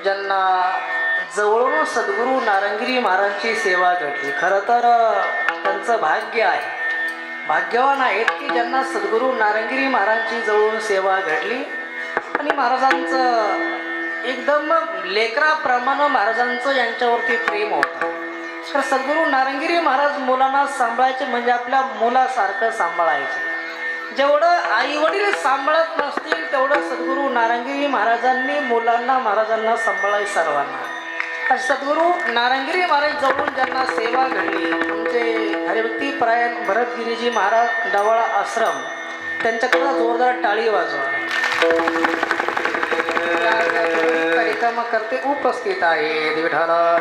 ज्यांना जवळून सद्गुरू नारंगिरी महाराजांची सेवा घडली, खरं तर त्यांचं भाग्य आहे, भाग्यवान आहेत की ज्यांना सद्गुरू नारंगिरी महाराजांची जवळून सेवा घडली. आणि महाराजांचं एकदम लेकराप्रमाणे महाराजांचं यांच्यावरती प्रेम होतं. तर सद्गुरू नारंगिरी महाराज मुलांना सांभाळायचे म्हणजे आपल्या मुलासारखं सांभाळायचे. जेवढं आई वडील सांभाळत नसतील तेवढं सद्गुरू नारंगिरी महाराजांनी महाराजांना सांभाळाय सर्वांना. सद्गुरू नारंगिरी महाराज जवळून ज्यांना सेवा घडली आमचे हरिभक्ती परायण भरतगिरीजी महाराज डवाळा आश्रम, त्यांच्याकडे जोरदार टाळी वाजवा. कार्यक्रम करते उपस्थित आहे विठाला.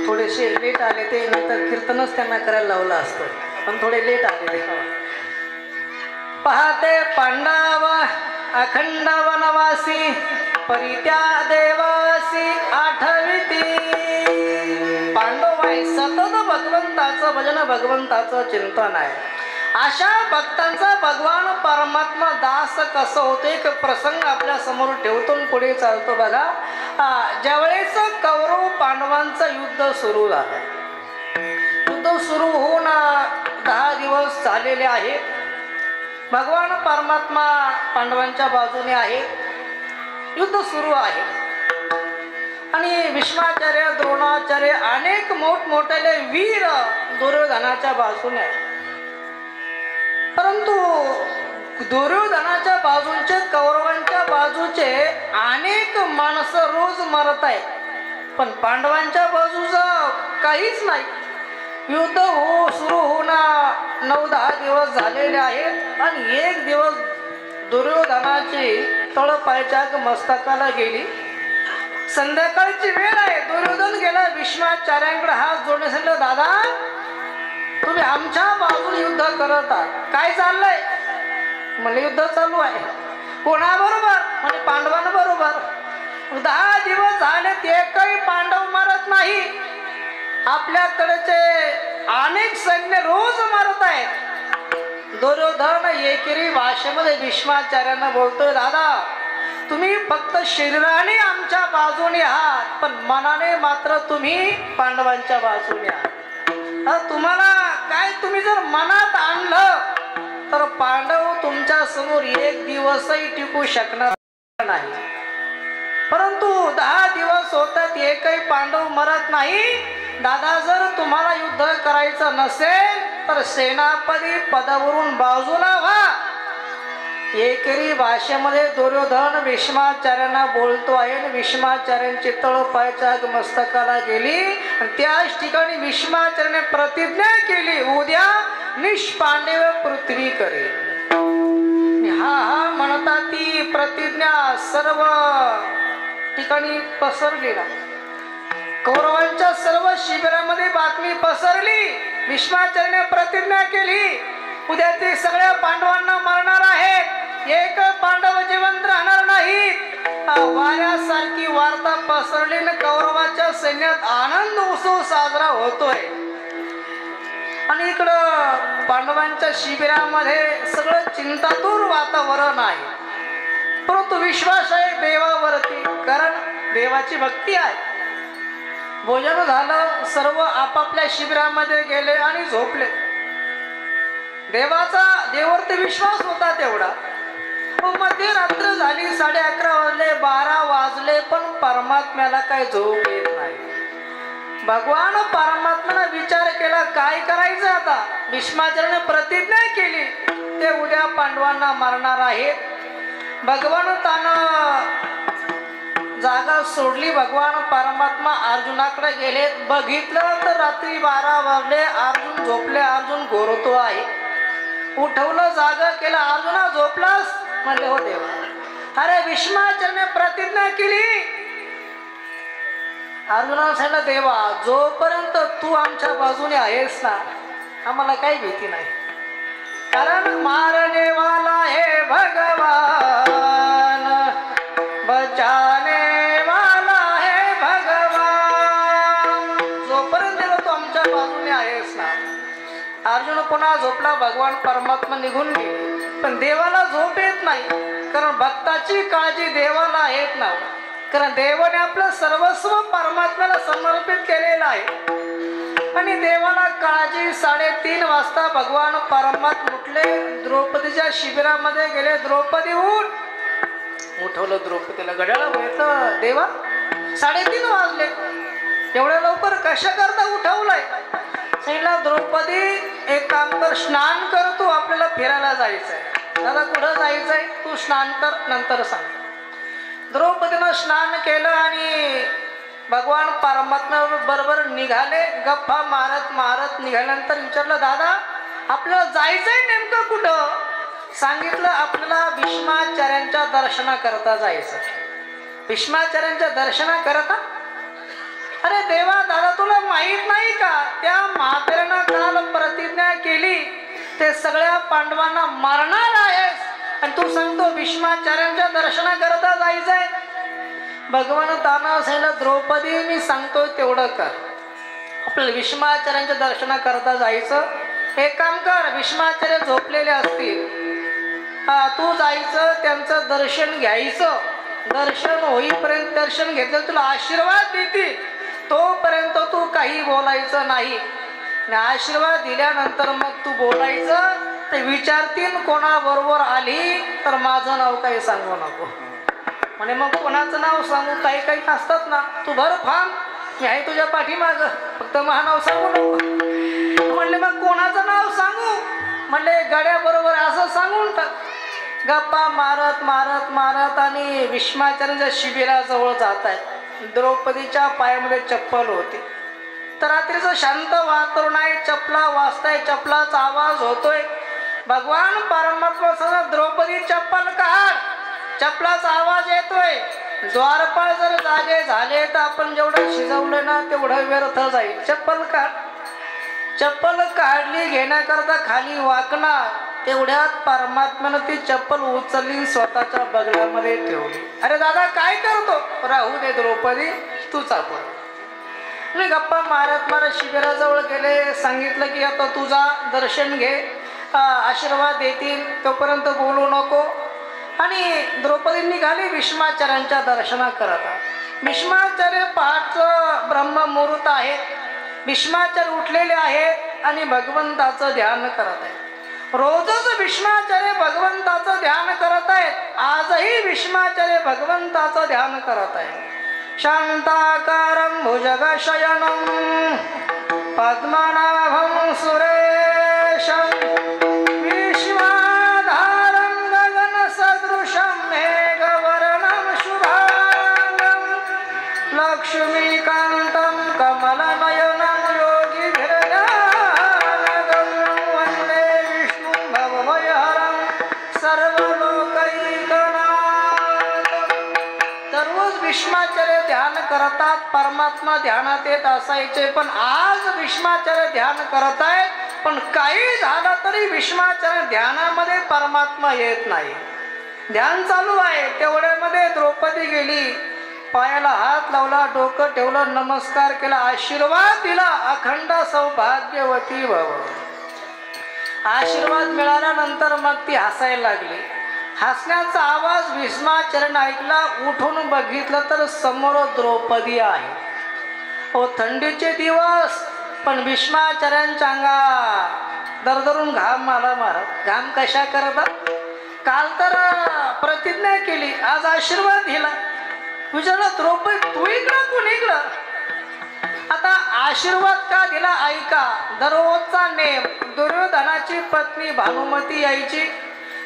थोडेसे लेट आले ते, नंतर कीर्तनच त्यांना करायला लावलं असतं, पण थोडे लेट आले ते. पाहते पांडव अखंड वनवासी परित्या देवासी आठविती. पांडव आहे सतत भगवंताचं भजन, भगवंताचं चिंतन आहे. अशा भक्तांचा भगवान परमात्मा दास कसं होते एक प्रसंग आपल्या समोर ठेवतो पुढे चालतो बघा. ज्यावेळेस कौरव पांडवांचं युद्ध सुरू झालं, युद्ध सुरू होऊन 10 दिवस झालेले आहेत. भगवान परमात्मा पांडवांच्या बाजूने आहे, युद्ध सुरू आहे आणि भीष्माचार्य द्रोणाचार्य अनेक मोठमोठे वीर दुर्योधनाच्या बाजूने आहे. परंतु दुर्योधनाच्या बाजूचे कौरवांच्या बाजूचे अनेक माणसं रोज मरत आहेत, पण पांडवांच्या बाजूचं काहीच नाही. युद्ध सुरू होऊन 9-10 दिवस झालेले आहेत आणि एक दिवस दुर्योधनाची तळपायच्या मस्तकाला गेली. संध्याकाळची वेळ आहे, दुर्योधन गेला भीष्माचार्यांकडे हात जोडणे सांगितलं, दादा तुम्ही आमच्या बाजूने युद्ध करत आहात, काय चाललंय? म्हणजे युद्ध चालू आहे. कोणाबरोबर? म्हणजे पांडवांबरोबर. 10 दिवस झाले ते काही पांडव मरत नाही, आपल्याकडचे अनेक सैन्य रोज मरत आहेत. दुर्योधन एकेरी भाषेमध्ये भीष्माचार्यांना बोलतोय, दादा तुम्ही फक्त शरीराने आमच्या बाजूने आहात, पण मनाने मात्र तुम्ही पांडवांच्या बाजूने आहात. तुम्हाला काय, तुम्ही जर मनात आणलं तर पांडव तुमच्या समोर एक दिवसही टिकू शकणार नाही. परंतु 10 दिवस होतात एकही पांडव मरत नाही. दादा जर तुम्हाला युद्ध करायचं नसेल तर सेनापती पदावरून बाजूला व्हा. एकेरी भाषेमध्ये दुर्योधन भीष्माचार्यांना बोलतो आहे आणि भीष्माचार्यांची तळपायच्या मस्तकाला गेली आणि त्याच ठिकाणी भीष्माचार्याने प्रतिज्ञा केली, उद्या निष्पांडव पृथ्वी करेल. हा म्हणता ती प्रतिज्ञा सर्व ठिकाणी पसरली. कौरवांच्या सर्व शिबिरामध्ये बातमी पसरली, भीष्माचार्याने प्रतिज्ञा केली, उद्या ते सगळ्या पांडवांना मारणार आहेत, एक पांडव जिवंत राहणार नाहीत. वाऱ्यासारखी वार्ता पसरली आणि कौरवाच्या सैन्यात आनंद उत्सव साजरा होतोय आणि इकडं पांडवांच्या शिबिरामध्ये सगळं चिंतातूर वातावरण आहे. परंतु विश्वास आहे देवावरती, कारण देवाची भक्ती आहे. भोजन झालं, सर्व आपापल्या शिबिरामध्ये गेले आणि झोपले. देवावरती विश्वास होता तेवढा. मध्यरात्र झाली, 11:30 वाजले, 12 वाजले, पण परमात्म्याला काय झोप येत नाही. भगवान परमात्म्याने विचार केला काय करायचं आता. भीष्माचार्याने प्रतिज्ञा केली ते उद्या पांडवांना मारणार आहेत. भगवंतानं जागा सोडली, भगवान परमात्मा अर्जुनाकडे गेले. बघितलं तर रात्री 12 वाजले, अर्जुन झोपले, अर्जुन गोरतो आहे. उठवलं, जागा केलं, अर्जुना झोपलास? म्हणले हो देवा. अरे भीष्माचार्याने प्रतिज्ञा केली. अर्जुनाला सांगितलं, देवा जोपर्यंत तू आमच्या बाजूने आहेस ना आम्हाला काही भीती नाही, कारण मारने वाला हे भगवान, बचाने वाला हे भगवान. जोपर्यंत तू आमच्या बाजूने आहेस ना. अर्जुन पुन्हा झोपला, भगवान परमात्मा निघून गेले. पण देवाला झोप येत नाही, कारण भक्ताची काळजी देवाला येत नाही, कारण देवाने आपलं सर्वस्व परमात्म्याला समर्पित केलेलं आहे. आणि देवाला काळजी. 3:30 वाजता भगवान परमात्मा उठले, द्रौपदीच्या शिबिरामध्ये गेले. द्रौपदी उठ, उठवलं द्रौपदीला. घड्याळा बघितलं, देवा 3:30 वाजले, एवढ्या लवकर कशा करता उठवलंय? सांगितलं, द्रौपदी एक काम कर, स्नान कर, तू आपल्याला फिरायला जायचंय. दादा कुठं जायचंय? तू स्नान कर, नंतर सांग. द्रौपदीनं स्नान केलं आणि भगवान परमात्मा बरोबर निघाले. गप्पा मारत मारत निघाल्यानंतर विचारलं, दादा आपल्याला जायचंय नेमकं कुठं? सांगितलं, आपल्याला भीष्माचार्यांच्या दर्शनाकरता जायचं. भीष्माचार्यांच्या दर्शनाकरता? अरे देवा, दादा तुला माहीत नाही का, त्या म्हाताऱ्यानं काल प्रतिज्ञा केली ते सगळ्या पांडवांना मारणार आहेस आणि तू सांगतो भीष्माचार्यांच्या दर्शनाकरता जायचंय? भगवान ताना सांगितलं, द्रौपदी मी सांगतो तेवढं कर. आपल्याला भीष्माचार्यांच्या दर्शनाकरता जायचं. एक काम कर, भीष्माचार्य झोपलेले असतील, तू जायचं, त्यांचं दर्शन घ्यायचं. दर्शन होईपर्यंत, दर्शन घेतलं तुला आशीर्वाद देतील, तोपर्यंत तू काही बोलायचं नाही. आणि आशीर्वाद दिल्यानंतर मग तू बोलायचं. ते विचारतील कोणाबरोबर आली तर माझं नाव काही सांगू नको. म्हणे मग कोणाचं नाव सांगू? काही काही असतात ना, तू भर फाम, मी आहे तुझ्या पाठीमागं, फक्त नाव सांगू नको. म्हणले मग कोणाचं नाव सांगू? म्हणले गड्याबरोबर असं सांगून टाक. गप्पा मारत मारत मारत आणि भीष्माचार्यांच्या शिबिराजवळ जात आहेत. द्रौपदीच्या पायामध्ये चप्पल होती. तर रात्रीचं शांत वातावरण आहे, चपला वाजताय, चपलाचा आवाज होतोय. भगवान परमात्मा सांगतात, द्रौपदी चप्पल काढ. चपलाचा आवाज येतोय. द्वारपाळ जर जागे झाले तर आपण जेवढं शिजवलं ना तेवढं व्यर्थ जाईल. चप्पल काढ. चप्पल काढली, घेण्याकरता खाली वाकणार, तेवढ्यात परमात्म्यानं ती चप्पल उचलली, स्वतःच्या बगलामध्ये ठेवली. अरे दादा काय करतो? राहू दे द्रौपदी, तू चापड. मी गप्पा मारत मारत शिबिराजवळ गेले. सांगितलं की आता तुझा दर्शन घे, आशीर्वाद देतील, तोपर्यंत बोलू नको. आणि द्रौपदी निघाली भीष्माचार्यांच्या दर्शनाकरता. भीष्माचार्य पहाटचं ब्रह्ममुहूर्त आहे. भीष्माचार्य उठलेले आहेत आणि भगवंताचं ध्यान करत आहेत. रोजच भीष्माचार्य भगवंताचं ध्यान करत आहेत. आजही भीष्माचार्य भगवंताचं ध्यान करत आहेत. शांताकारं भुजगशयनं पद्मनाभं सुरेशं विश्वाधारं गगनसदृशं मेघवर्णं शुभांगं लक्ष्मीकान्तं कमलनयनं योगिभिर्ध्यानगं वन्दे विष्णुं भवभयहरं सर्वलोकैकनाथं. दररोज भीष्माचार्य ध्यान करतात, परमात्मा ध्यानात येत असायचे. पण आज भीष्माचार्य ध्यान करत आहेत, पण काही झालं तरी भीष्माचार्य ध्यानामध्ये परमात्मा येत नाही. ध्यान चालू आहे तेवढ्यामध्ये द्रौपदी गेली, पायाला हात लावला, डोकं ठेवलं, नमस्कार केला, आशीर्वाद दिला, अखंड सौभाग्यवती भव. आशीर्वाद मिळाल्यानंतर मग ती हसायला लागली. हसण्याचा आवाज भीष्माचार्याने ऐकला. उठून बघितलं तर समोर द्रौपदी आहे. हो, थंडीचे दिवस, पण भीष्माचार्यांच्या अंगा दरदरून घाम आला मारत. घाम कशा करतात? काल तर प्रतिज्ञा केली, आज आशीर्वाद दिला. विचारलं, द्रौपदी तू इकडं, कोण इकडं? आता आशीर्वाद का दिला ऐका. दररोजचा नेम, दुर्योधनाची पत्नी भानुमती यायची,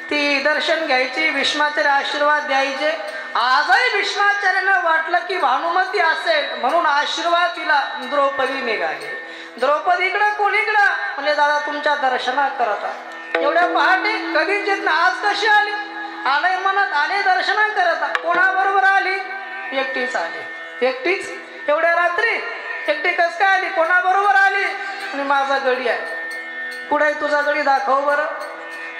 ती दर्शन घ्यायची, भीष्माचार्य आशीर्वाद द्यायचे. आजही भीष्माचार्यांना वाटलं की भानुमती असेल म्हणून आशीर्वाद दिला. द्रौपदी निघाली. द्रौपदी इकडं, कोण इकडं? म्हणजे दादा तुमच्या दर्शना करता. एवढ्या पहाटे कधीच येत ना, आज कशी आली? आलंय म्हणत आले, दर्शना करता. कोणाबरोबर आली? एकटीच आली. एकटीच? एवढ्या रात्री एकटी कस काय आली? कोणाबरोबर आली? आणि माझा गडी आहे. पुढे तुझा गडी दाखव बरं.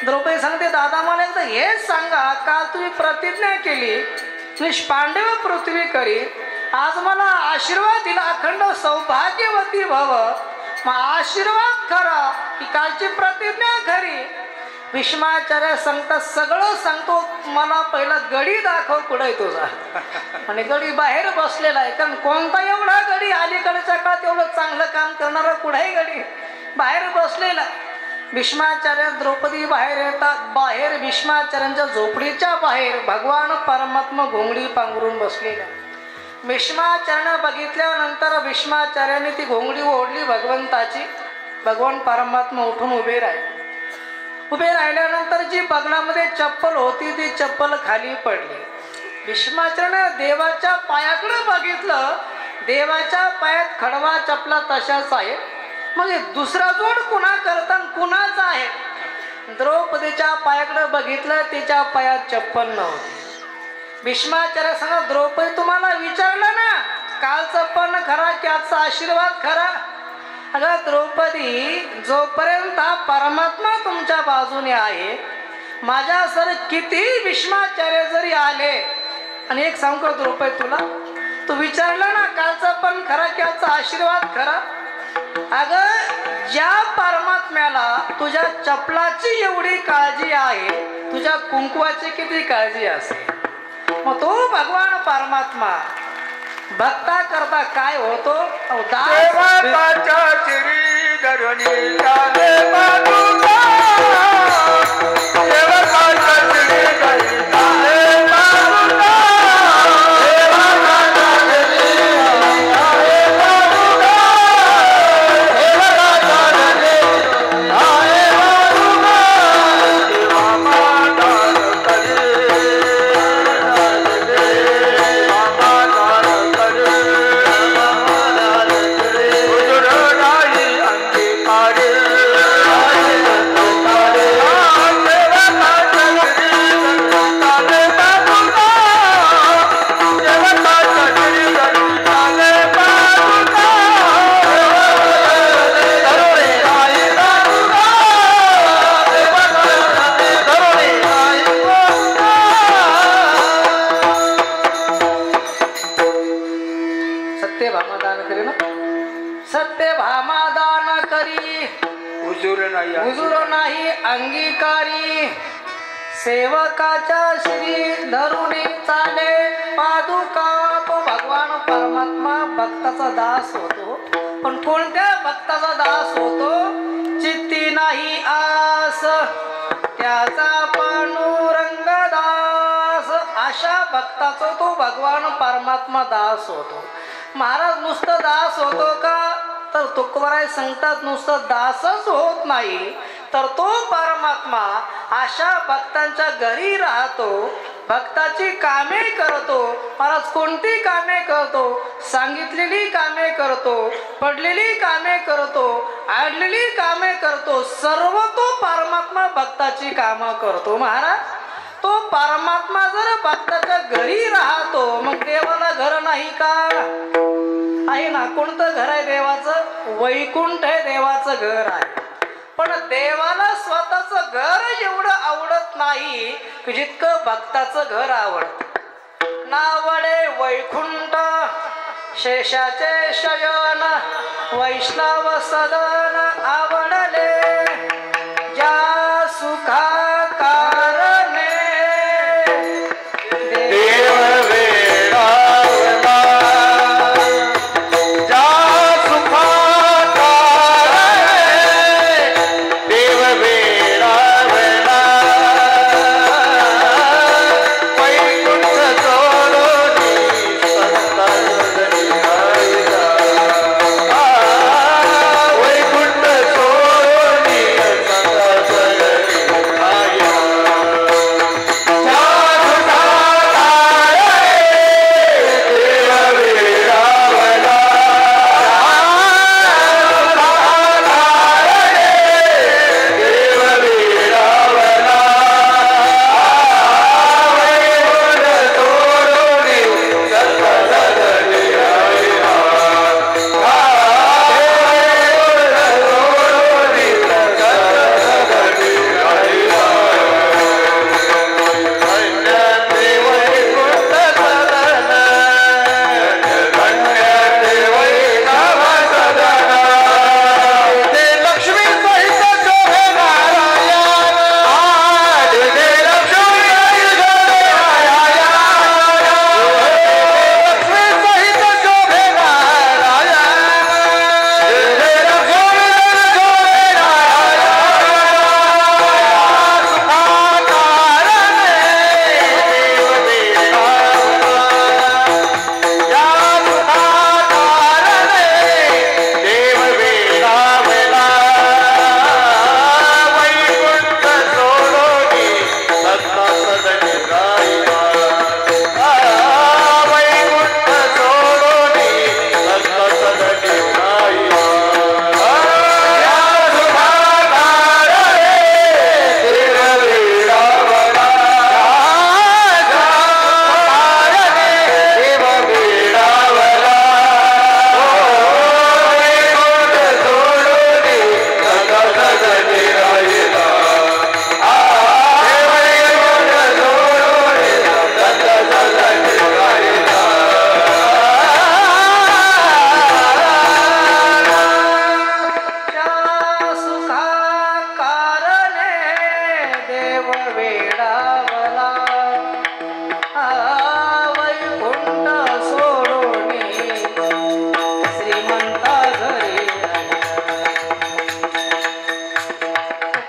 द्रौपदी सांगते, दादा मला एकदा हेच सांगा, काल तुम्ही प्रतिज्ञा केली निष्पांडव पृथ्वी करी, आज मला आशीर्वाद दिला, अखंड सौभाग्यवती भव. मग आशीर्वाद खरा की कालची प्रतिज्ञा खरी? भीष्माचार्य सांगतात, सगळं सांगतो, मला पहिला गडी दाखव, कुठे तुझा? आणि गडी बाहेर बसलेला आहे. कारण कोणता एवढा गडी अलीकडच्या काळात एवढं चांगलं काम करणारा कुठेही गडी बाहेर बसलेला. भीष्माचार्य द्रौपदी बाहेर येतात. बाहेर भीष्माचार्यांच्या झोपडीच्या बाहेर भगवान परमात्मा घोंगडी पांघरून बसलेला. भीष्माचार्यानं बघितल्यानंतर भीष्माचार्याने ती घोंगडी ओढली भगवंताची. भगवान परमात्मा उठून उभे राहिले. उभे राहिल्यानंतर जी बगलामध्ये चप्पल होती ती चप्पल खाली पडली. भीष्माचार्यानं देवाच्या पायाकडे बघितलं. देवाच्या पायात खडवा चपला तशाच आहे. मग दुसरा जोड कुणा करता कुणाचा आहे? द्रौपदीच्या पायाकडे बघितलं, तिच्या पायात चप्पल नव्हती. भीष्माचार्य सांगा, द्रौपदी तुम्हाला विचारलं ना कालचं पण खरा की आजचा आशीर्वाद खरा? अगं द्रौपदी, जोपर्यंत हा परमात्मा तुमच्या बाजूने आहे, माझ्या सर किती भीष्माचार्य जरी आले, आणि एक सांगू का द्रौपदी तुला, तू विचारलं ना कालचा पण खरा की आजचा आशीर्वाद खरा? अगं ज्या परमात्म्याला तुझ्या चपलाची एवढी काळजी आहे, तुझ्या कुंकवाची किती काळजी असेल? मग तो भगवान परमात्मा भक्ता करता काय होतो? देवाच्या श्रीधरणी चाले बाजूला, देवाच्या श्रीधरणी चाले बाजूला, देवाच्या श्रीधरणी चाले बाजूला, देवाच्या श्रीधरणी चाले बाजूला, देवा मादान करे, देवा मादान करे, उजळणारी अंधकारे, सत्यभामादान करी ना, सत्यभामादान करी, उजुर नाही अंगीकारी, सेवकाच्या श्री धरुणी चाले पादुका. तो भगवान परमात्मा भक्ताचा दास होतो. पण कोणत्या भक्ताचा दास होतो? चित्ती नाही आस त्याचा पांडुरंग दास. अशा भक्ताचा तो भगवान परमात्मा दास होतो. महाराज नुसतं दास होतो का? तर तुकोबाराय सांगतात नुसतं दासच होत नाही, तर तो परमात्मा अशा भक्तांच्या घरी राहतो, भक्ताची कामे करतो. महाराज कोणती कामे करतो? सांगितलेली कामे करतो, पडलेली कामे करतो, आडलेली कामे करतो. सर्व तो परमात्मा भक्ताची कामं करतो. महाराज तो परमात्मा जर भक्ताच्या घरी राहतो, मग देवाला घर नाही का? आहे ना. कोणतं घर आहे देवाचं? वैकुंठ हे देवाचं घर आहे. पण देवाला स्वतःच घर एवढं आवडत नाही की जितकं भक्ताचं घर आवडतं. नावडे वैकुंठ शेषाचे शयन, वैष्णव सदन आवडले ज्या सुखा कारणे. वैकुंठ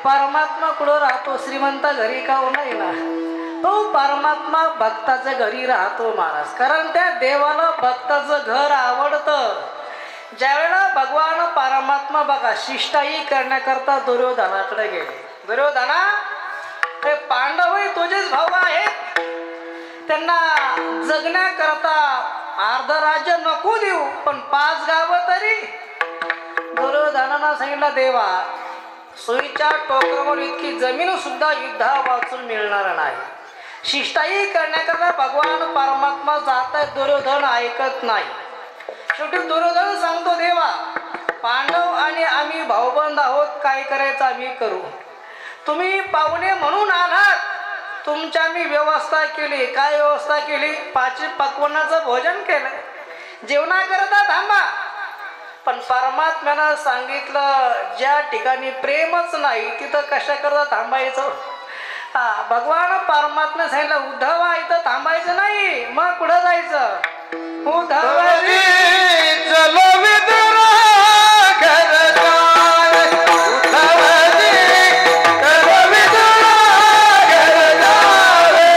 परमात्मा कुठं राहतो? श्रीमंता घरी का हो नाही ना? तो परमात्मा भक्ताच्या घरी राहतो महाराज. कारण त्या देवाला भक्ताचं घर आवडतं. ज्यावेळेला भगवान परमात्मा बघा शिष्टाई करण्याकरता दुर्योधनाकडे गेले. दुर्योधना, हे पांडव तुझेच भाऊ आहेत, त्यांना जगण्याकरता अर्ध राज्य नको देऊ, पण 5 गावं तरी. दुर्योधनानं सांगितलं, देवा सुईच्या टोकरावर इतकी जमीन सुद्धा युद्धा वाचून मिळणार नाही. शिष्टाई करण्याकरता भगवान परमात्मा जात आहे, दुर्योधन ऐकत नाही. शेवटी दुर्योधन सांगतो, देवा पांडव आणि आम्ही भाऊबंद आहोत, काय करायचं आम्ही करू. तुम्ही पाहुणे म्हणून आलात, तुमच्या मी व्यवस्था केली. काय व्यवस्था केली? 5 पक्वान्नाचं भोजन केलं. जेवणाकरता थांबा. पण परमात्म्यानं सांगितलं, ज्या ठिकाणी प्रेमच नाही तिथं कशा करता थांबायचं? भगवान परमात्मा सांगितलं, उद्धवा इथं थांबायचं नाही, मग कुठं जायचं? उद्धवाजी चलो विदुरा घर जावे, उद्धवजी चलो विदुरा घर जावे,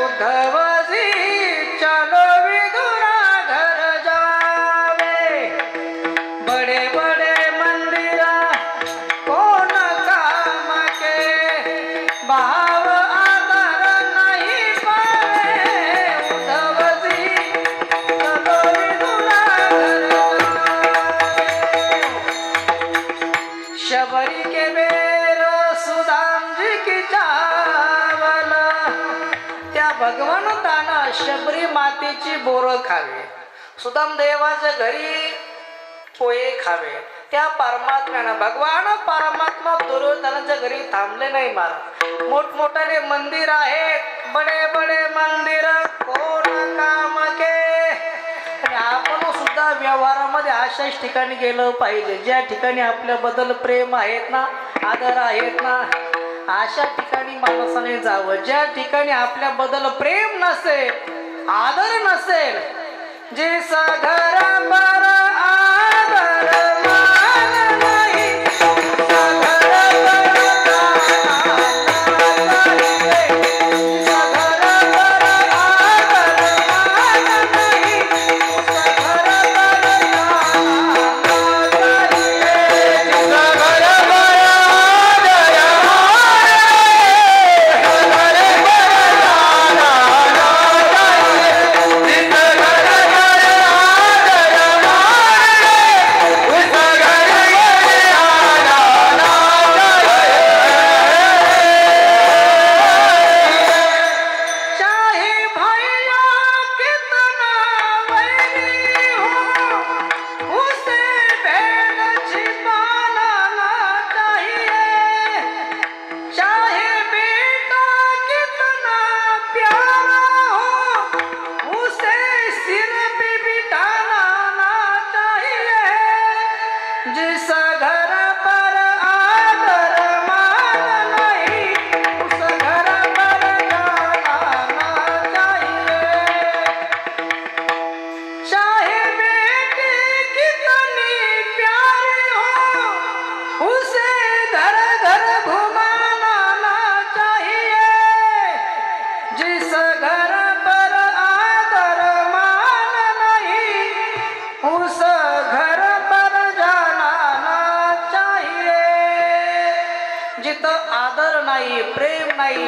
उद्धवजी चलो विदुरा घर जावे, उद्धवजी चलो विदुरा घर जावे. सबरी के दावत के दावत शबरी मातेची बोरं खावे, सुदाम देवाच्या घरी पोहे खावे. त्या परमात्म्यानं भगवान परमात्मा दुर्योधनाच्या घरी थांबले नाही महाराज. मोठमोठाले मंदिर आहेत, बडे बडे मंदिर, कोण काम के. आणि आपण सुद्धा व्यवहारामध्ये अशाच ठिकाणी गेलं पाहिजे, ज्या ठिकाणी आपल्याबद्दल प्रेम आहेत ना, आदर आहेत ना, अशा ठिकाणी माणसाने जावं. ज्या ठिकाणी आपल्याबद्दल प्रेम नसेल, आदर नसेल, जे घर पर आदर मान नाही, सघर पर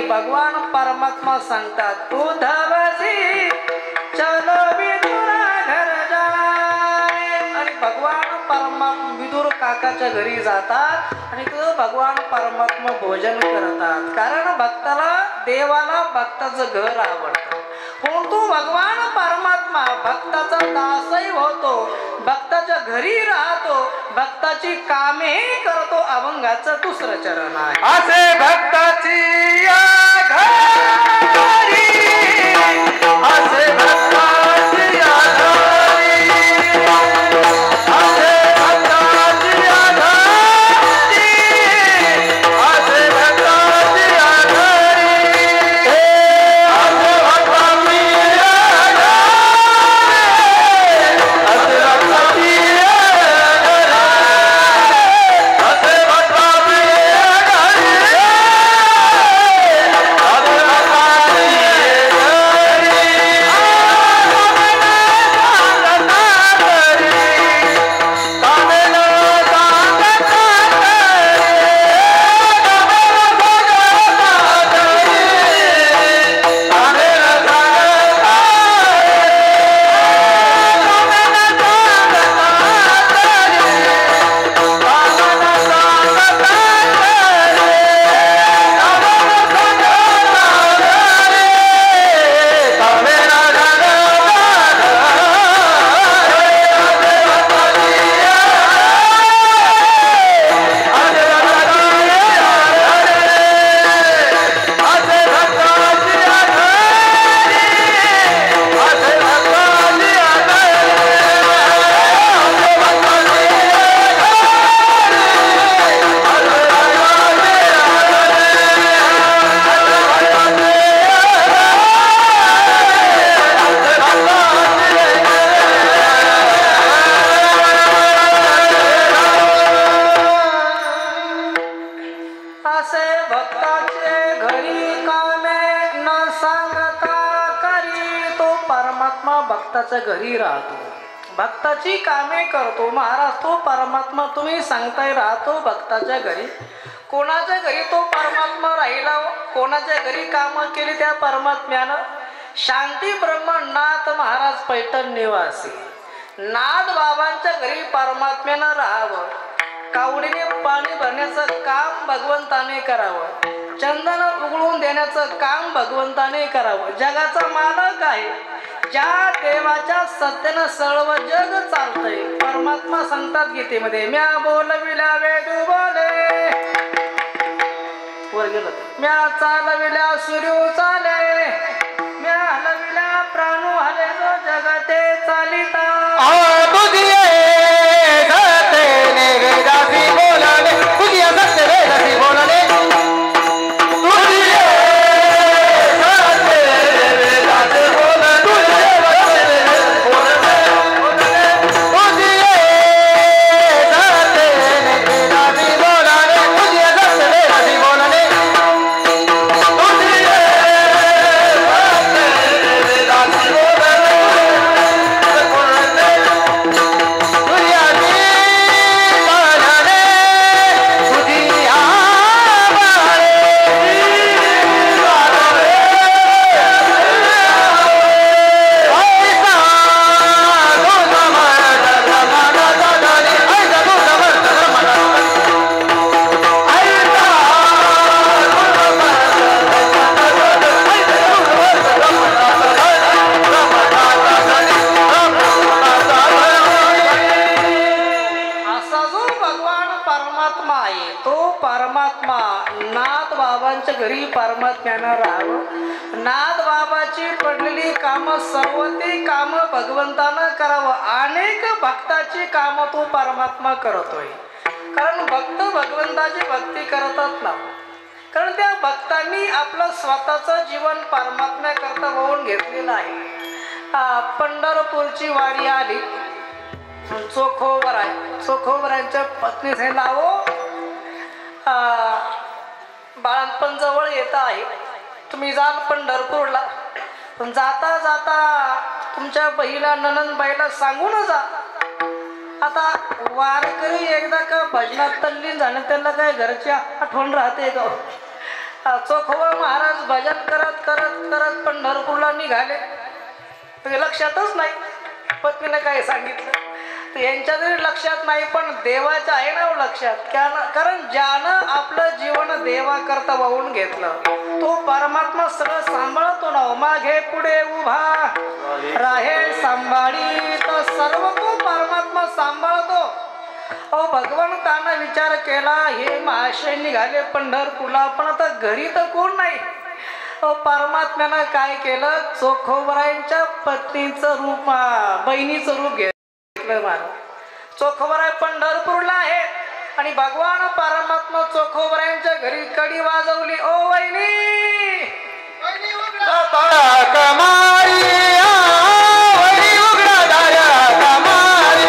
भगवान परमात्मा सांगतात, उद्धवजी चलो विदुरा घर जावे. आणि भगवान परमात्मा विदुर काकाच्या घरी जातात आणि तिथं भगवान परमात्मा भोजन करतात. कारण भक्ताला, देवाला भक्ताचं घर आवडतं. परंतु भगवान परमात्मा भक्ताचा दासही होतो, भक्ताच्या घरी राहतो, भक्ताची कामेही करतो. अभंगाचं दुसरं चरण आहे. असे भक्ताची या घरी, असे भक्ताची या घरी, असे भक्ताची या घरी, असे भक्ताची या घरी, असे भक्ताची या घरी, असे भक्ताची या घरी, असे भक्ताची भक्ताच्या घरी राहतो, भक्ताची कामे करतो. महाराज तो परमात्मा तुम्ही सांगताय राहतो भक्ताच्या घरी. कोणाच्या घरी तो परमात्मा राहिला, कोणाच्या घरी कामं केली त्या परमात्म्यानं. शांती ब्रह्मनाथ महाराज पैठण निवासी नाथ बाबांच्या घरी परमात्म्यानं राहावं. कावडीने पाणी भरण्याचं काम भगवंताने करावं, चंदन उघडून देण्याचं काम भगवंताने करावं. जगाचा मालक आहे, ज्या देवाच्या सत्यानं सर्व जग चालतंय. परमात्मा सांगतात गीतेमध्ये, म्या बोलविल्या वेदू बोले, वर गेलं, म्या चालविल्या सूर्य चाले, म्या हलविल्या प्राणू हले, जो जगते चालिता. घरी परमात्म्यानं राहावं. नाथ बाबाची पडलेली कामं सर्व ती कामं भगवंतानं करावं. अनेक भक्ताची कामं तो परमात्मा करतोय, कारण भक्त भगवंताची भक्ती करतात ना. कारण त्या भक्तांनी आपलं स्वतःचं जीवन परमात्म्याकरता वाहून घेतलेलं आहे. पंढरपूरची वारी आली, चोखोवर आहे. चोखोवरांच्या पत्नी सांगितलं, अहो बाळणपण जवळ येत आहे, तुम्ही जाल पंढरपूरला, पण जाता जाता तुमच्या बहिला ननंदबाईला सांगून जा. आता वारकरी एकदा का भजनात तल्लीन झालं, त्यांना काय घरची आठवण राहते का. चोखोबा महाराज भजन करत करत करत पंढरपूरला निघाले. लक्षातच नाही पत्नीने काय सांगितलं, यांच्या जरी लक्षात नाही, पण देवाच्या आहे ना लक्षात. कारण ज्यानं आपलं जीवन देवाकरता वाहून घेतलं तो परमात्मा सगळं सांभाळतो ना. मागे पुढे उभा राहे सांभाळी तर सर्व तो परमात्मा सांभाळतो. अहो भगवंतानं विचार केला, हे महाशय निघाले पंढरपूरला, पण आता घरी तर कोण नाही. अहो परमात्म्यानं काय केलं, चोखोबरायांच्या पत्नीचं रूप, बहिणीचं रूप घेतलं. महाराज चोखोबराय पंढरपूरला आहे आणि भगवान परमात्मा चोखोबरायांच्या घरी कडी वाजवली. ओ वहिनी कमाई वही उघडा दाया कमाई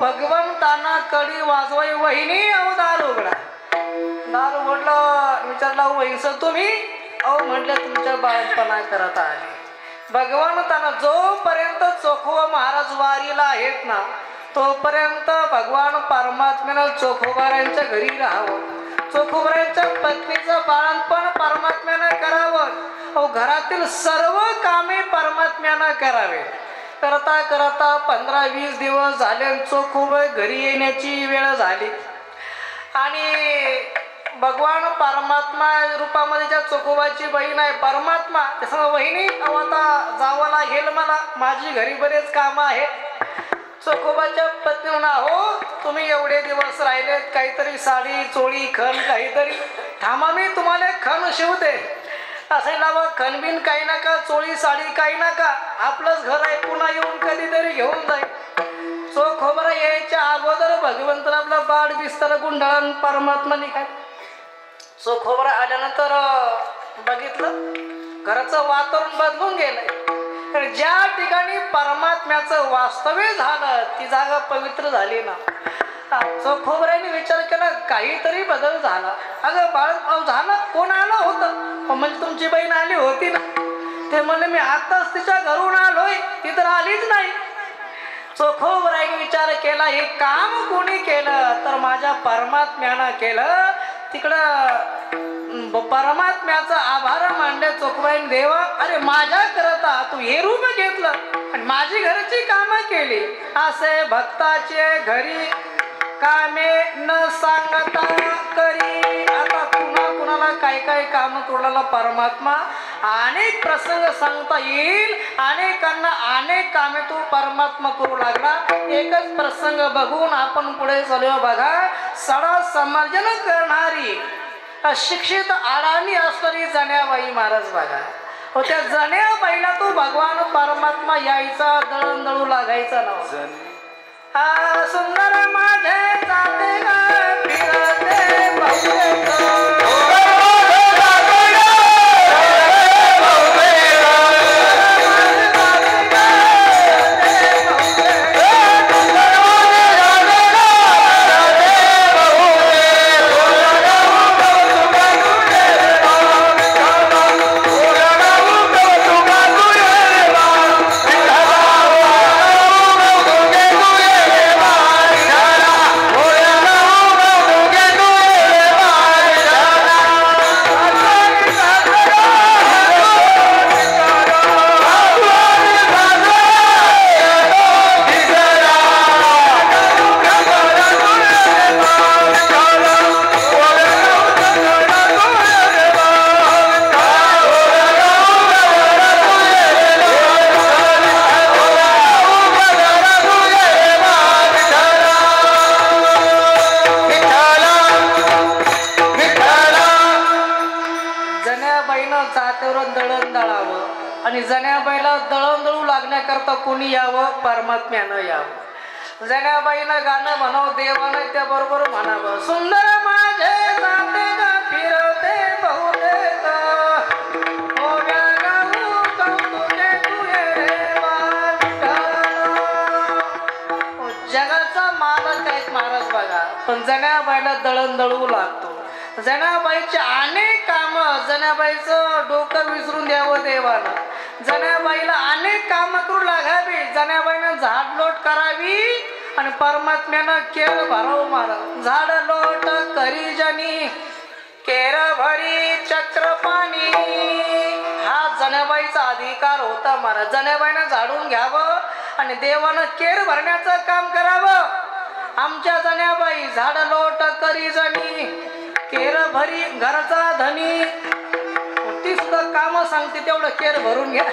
भगवंतांना कडी वाजवाई. वहिनी अहो दार उघडा. दार उघडलं, विचारला वहिनीस तुम्ही? अहो म्हटलं तुमच्या बाळपणा करत आले. भगवंतांना जोपर्यंत चोखोबा महाराज वारीला आहेत ना, तोपर्यंत भगवान परमात्म्यानं चोखोबारांच्या घरी राहावं. चोखोबारांच्या पत्नीचं बाळपण परमात्म्यानं करावं. अहो घरातील सर्व कामे परमात्म्यानं करावे. करता करता 15-20 दिवस झाले. चोखोबाई घरी येण्याची वेळ झाली आणि भगवान परमात्मा रूपामध्ये ज्या चोखोबाची बहीण आहे परमात्मा, तसं वहिनी अहो आता जावं लागेल मला, माझी घरी बरेच कामं आहे. चोखोबाच्या पत्नी म्हणा, हो तुम्ही एवढे दिवस राहिलेत, काहीतरी साडी चोळी खण काहीतरी, थांबा मी तुम्हाला खण शिवते. असं लावा खणबिन काही नका, चोळी साडी काही नका, आपलंच घर आहे, पुन्हा येऊन कधीतरी घेऊन जाईल. चोखोबरा यायच्या अगोदर भगवंताला आपला बाड बिस्तर गुंडाळून परमात्मा निघाल. चोखोबरा आल्यानंतर बघितलं घराचं वातावरण बदलून गेलंय. तर ज्या ठिकाणी परमात्म्याचं वास्तव्य झालं ती जागा पवित्र झाली ना. चोखोबऱ्याने विचार केला काहीतरी बदल झाला. अगं बाळ झालं, कोण आलं होतं? म्हणजे तुमची बहीण आली होती ना. ते म्हणले मी आताच तिच्या घरून आलोय, ती तर आलीच नाही. चोखोबऱ्याने विचार केला हे काम कोणी केलं, तर माझ्या परमात्म्यानं केलं. तिकडं परमात्म्याचा आभार मानले चोखोबऱ्याने. देवा अरे माझ्या करता तू हे रूप घेतलं आणि माझी घरची कामं केली. असे भक्ताचे घरी कामे न सांगता करी. आता कुणा कुणाला काय काय काम करूला परमात्मा अनेक प्रसंग सांगता येईल. अनेकांना अनेक कामे तो परमात्मा करू लागला. एकच प्रसंग बघून आपण पुढे चालूया. बघा सडा समर्जन करणारी अशिक्षित अडाणी असणारी जण्याबाई महाराज बघा. हो त्या जण्याबाईला तो भगवान परमात्मा यायचा, दळण दळू लागायचा नाव. सुंदर माझे जाते गा फिरते बहुते आणि जण्याबाईला दळण दळू लागण्याकरता कोणी यावं, परमात्म्यानं यावं. जण्याबाईनं गाणं म्हणावं, देवानं त्या बरोबर म्हणावं. सुंदर माझे जाते गा फिरते बहुतेक ओव्या गाऊ कौतुके तुझे रे विठ्ठला. जगाचा मालक आहेत महाराज बघा, पण जनाबाईला दळण दळवू लागतो. जनाबाईचे अनेक काम, जनाबाईचं डोकं विसरून द्यावं देवानं, जनाबाईला अनेक काम करू लागावी, जनाबाईनं झाड लोट करावी आणि परमात्म्यानं केर भरावं महाराज. झाड लोट करी जनी केर भरी चक्र पाणी, हा जनाबाईचा अधिकार होता महाराज. जनाबाईनं झाडून घ्यावं आणि देवानं केर भरण्याचं काम करावं. आमच्या जनाबाई झाड लोट करी जनी केर भरी घरचा धनी, ती सुद्धा काम सांगते तेवढं केर भरून घ्या.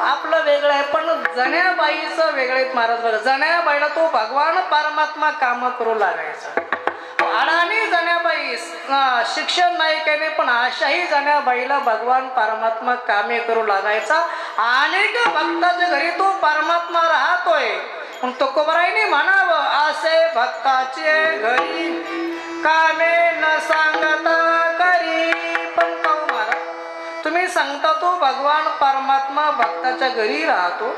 आपलं वेगळं आहे, पण जनाबाईचं वेगळं आहे महाराज बघा. जनाबाईला तो भगवान परमात्मा काम करू लागायचा. अडाणी जनाबाई शिक्षण नाही केले, पण अशाही जनाबाईला भगवान परमात्मा कामे करू लागायचा. अनेक भक्ताच्या घरी तो परमात्मा राहतोय, पण तो कोबराईने म्हणावं असे भक्ताचे घरी कामे न सांगता करी. पण कहू महाराज तुम्ही सांगता तो भगवान परमात्मा भक्ताच्या घरी राहतो,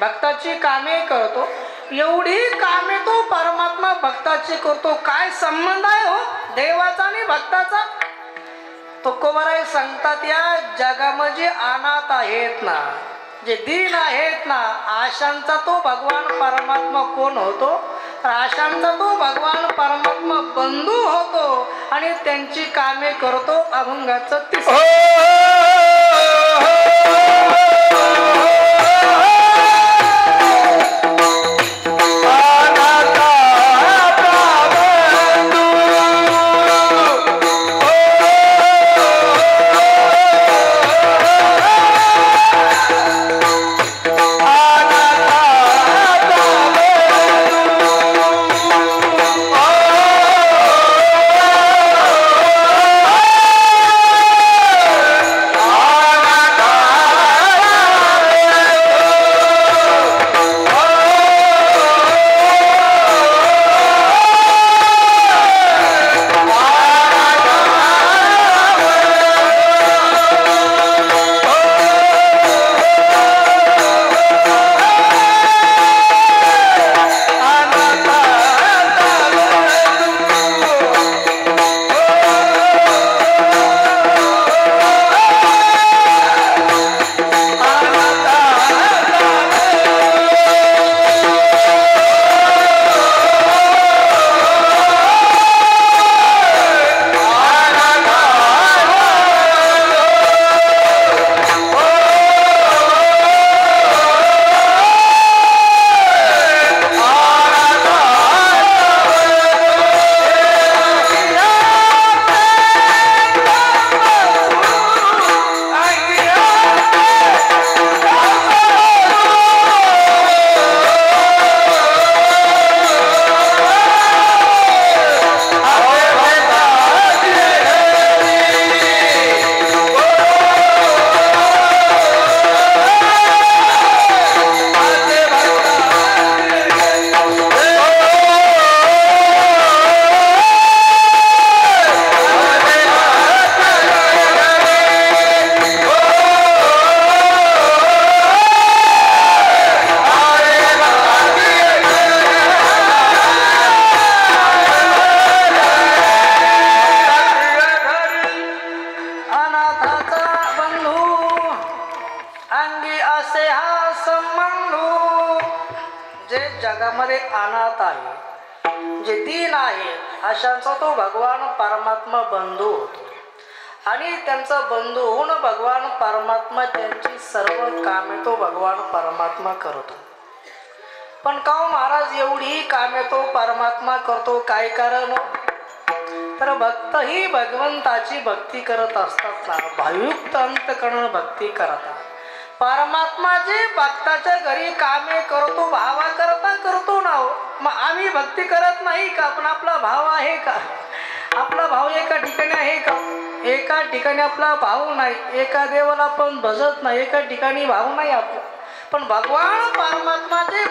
भक्ताची कामे करतो, एवढी कामे तो परमात्मा भक्ताची करतो, काय संबंध आहे हो देवाचा आणि भक्ताचा? तो कोबराई सांगतात या जगामध्ये अनाथ आहेत ना, जे दीन आहेत ना, आशांचा तो भगवान परमात्मा कोण होतो? आशांचा तो भगवान परमात्मा बंधू होतो आणि त्यांची कामे करतो. अभंगाचं जगामध्ये अनाथ आहे, जे दीन आहे, अशांचा तो भगवान परमात्मा बंधू होतो आणि त्यांचा बंधू होऊन भगवान परमात्मा त्यांची सर्व कामे तो भगवान परमात्मा करतो. पण का महाराज एवढी कामे तो परमात्मा करतो, काय कारण? तर भक्त ही भगवंताची भक्ती करत असतात ना, भावयुक्त अंतकरण भक्ती करतात. परमात्मा जे भक्ताच्या घरी कामे करतो, भावा करता करतो ना. मग आम्ही भक्ती करत नाही का? पण आपला भाव आहे का? आपला भाव एका ठिकाणी आहे का? एका ठिकाणी आपला भाव नाही, एका देवाला आपण भजत नाही, एका ठिकाणी भाव नाही आपला. पण भगवान परमात्मा जे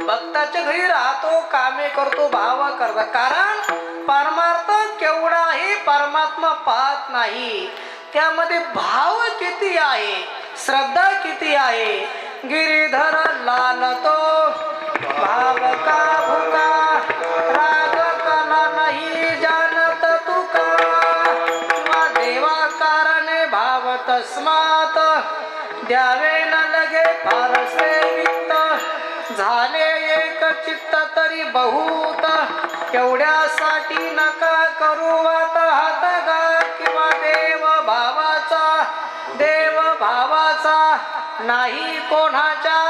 भक्ताच्या घरी राहतो, कामे करतो, भाव करता. कारण परमार्थ केवढा आहे परमात्मा पाहत नाही, त्यामध्ये भाव किती आहे, श्रद्धा किती आहे. गिरीधर लालतो भाव का भुका राग कला नाही जानत तुका किंवा देवा कारणे भाव तस्मात द्यावे न लगे फारसे वित्त झाले एक चित्त तरी बहुत एवढ्यासाठी नका करू आता हातगा किंवा देव भावाचा नाही कोणाच्या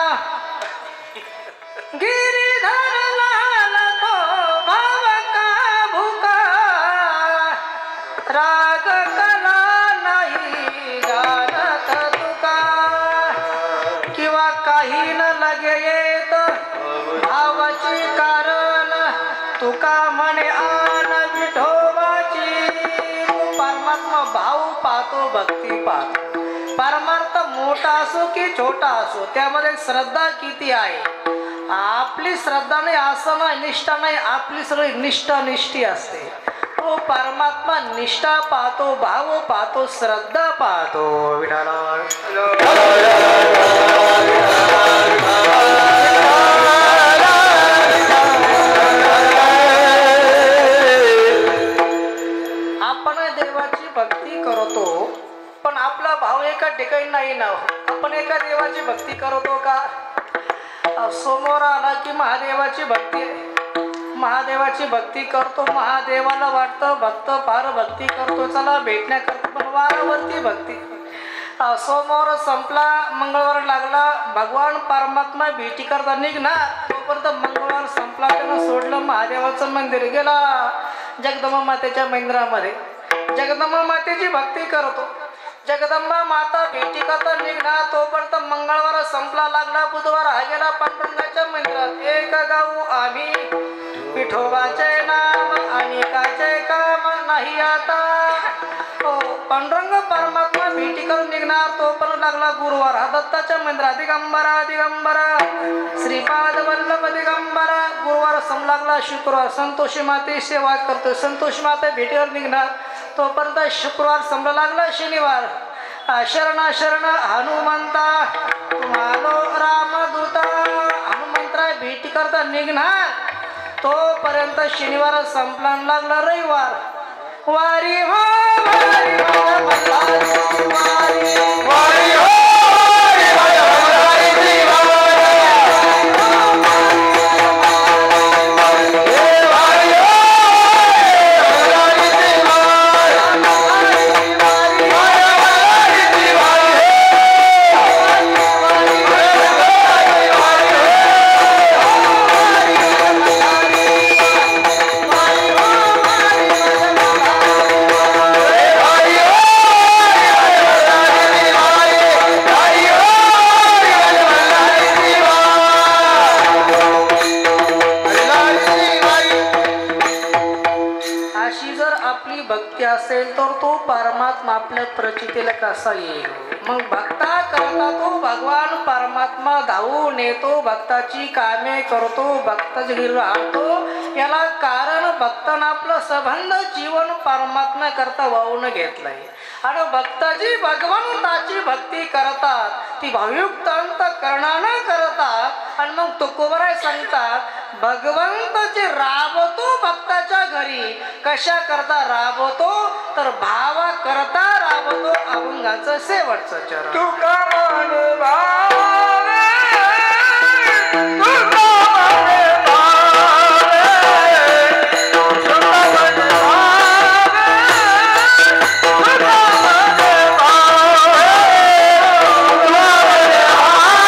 गिरीधर लाल तो भाव का भुका राग कला नाही जानत तुका किंवा काही न लगे येत भावाची कारण तुका म्हणे आन विठोबाची परमात्मा भाव पाहतो भक्ती पाहतो परमार्थ मोठा असो की छोटा असो त्यामध्ये श्रद्धा किती आहे आपली श्रद्धा नाही असं नाही निष्ठा नाही आपली सगळी निष्ठा निष्ठी असते तो परमात्मा निष्ठा पाहतो भाव पाहतो श्रद्धा पाहतो विठाला आपण देवाची भक्ती करतो पण आपला भाव एका ठिकाणी नाही ना आपण एका देवाची भक्ती करतो का समोर आला की महादेवाची भक्ती करतो महादेवाला वाटतं भक्त फार भक्ती करतो चला भेटण्याकरता पण वारावरती भक्ती सोमवार संपला मंगळवार लागला भगवान परमात्मा भेटी करता निघणार तोपर्यंत मंगळवार संपला त्यानं सोडलं महादेवाचं मंदिर गेला जगदंबा मातेच्या मंदिरामध्ये जगदंबा मातेची भक्ती करतो जगदंबा माता भेटी करता निघणार तोपर्यंत मंगळवार संपला लागला बुधवार हा गेला पांडुरंगाच्या मंदिरात एक गाऊ आम्ही विठोबाचे नाम अनेकाचे काम नाही आता पांडुरंग परमात्मा भेटी करून निघणार तोपर्यंत लागला गुरुवार हा दत्ताच्या मंदिरात दिगंबरा श्रीपाद वल्लभ दिगंबरा गुरुवार सम लागला शुक्रवार संतोषी माते सेवा करतो संतोषी माता भेटीवर निघणार तोपर्यंत शुक्रवार समजा लागला शनिवार शरण हनुमंता तुम्हाला रामदूता हनुमंतरा भेटी करता निघणार तोपर्यंत शनिवार संपला लागला रविवार वारी हो वारी हो वारी हो असेल तर तो परमात्मा आपल्या प्रचितीला कसा येईल मग भक्ता करता तो भगवान परमात्मा धावून येतो भक्ताची कामे करतो भक्ताची घरी राहतो याला कारण भक्तानं आपलं संबंध जीवन परमात्मा करता वाहून घेतलंय आणि भक्ताची भगवंताची भक्ती करतात ती भावयुक्त अंतःकरणानं करतात आणि मग तुकोबराय सांगतात भगवंताचे राबतो भक्ताच्या घरी कशा करता राबतो तर भावा करता राबतो अभंगाचं शेवटचं चरण तुका माने भावे तुका माने भावे तुका माने भावे तुका माने भावे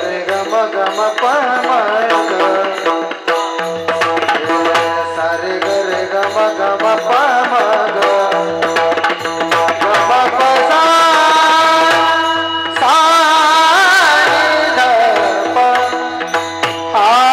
रे ग म ग म प म ग सा रे ग म ग म प म ग ग म प सा सा नि ध प आ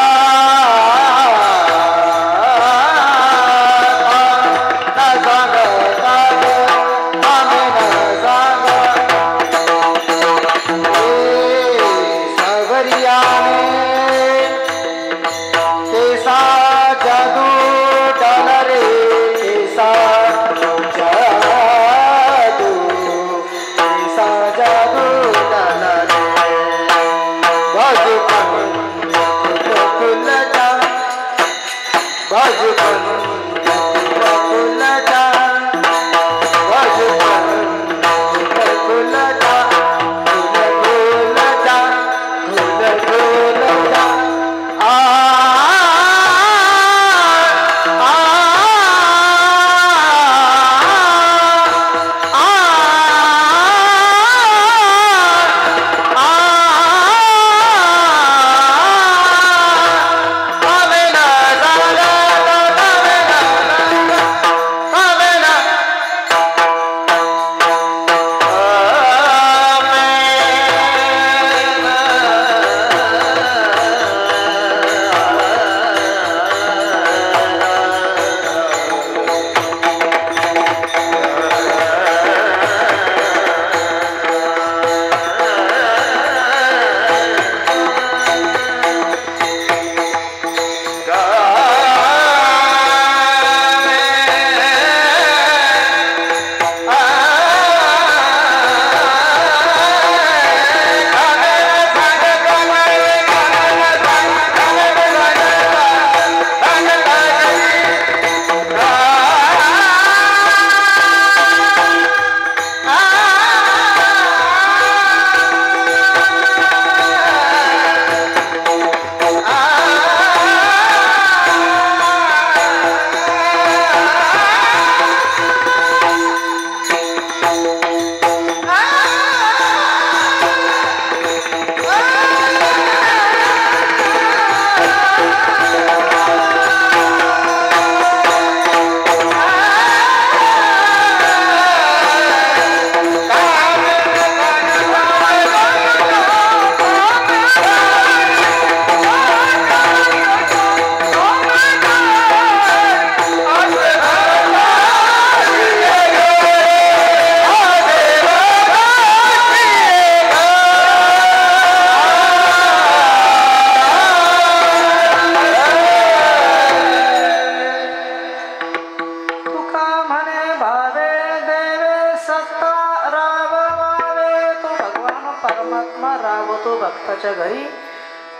भक्ताच्या घरी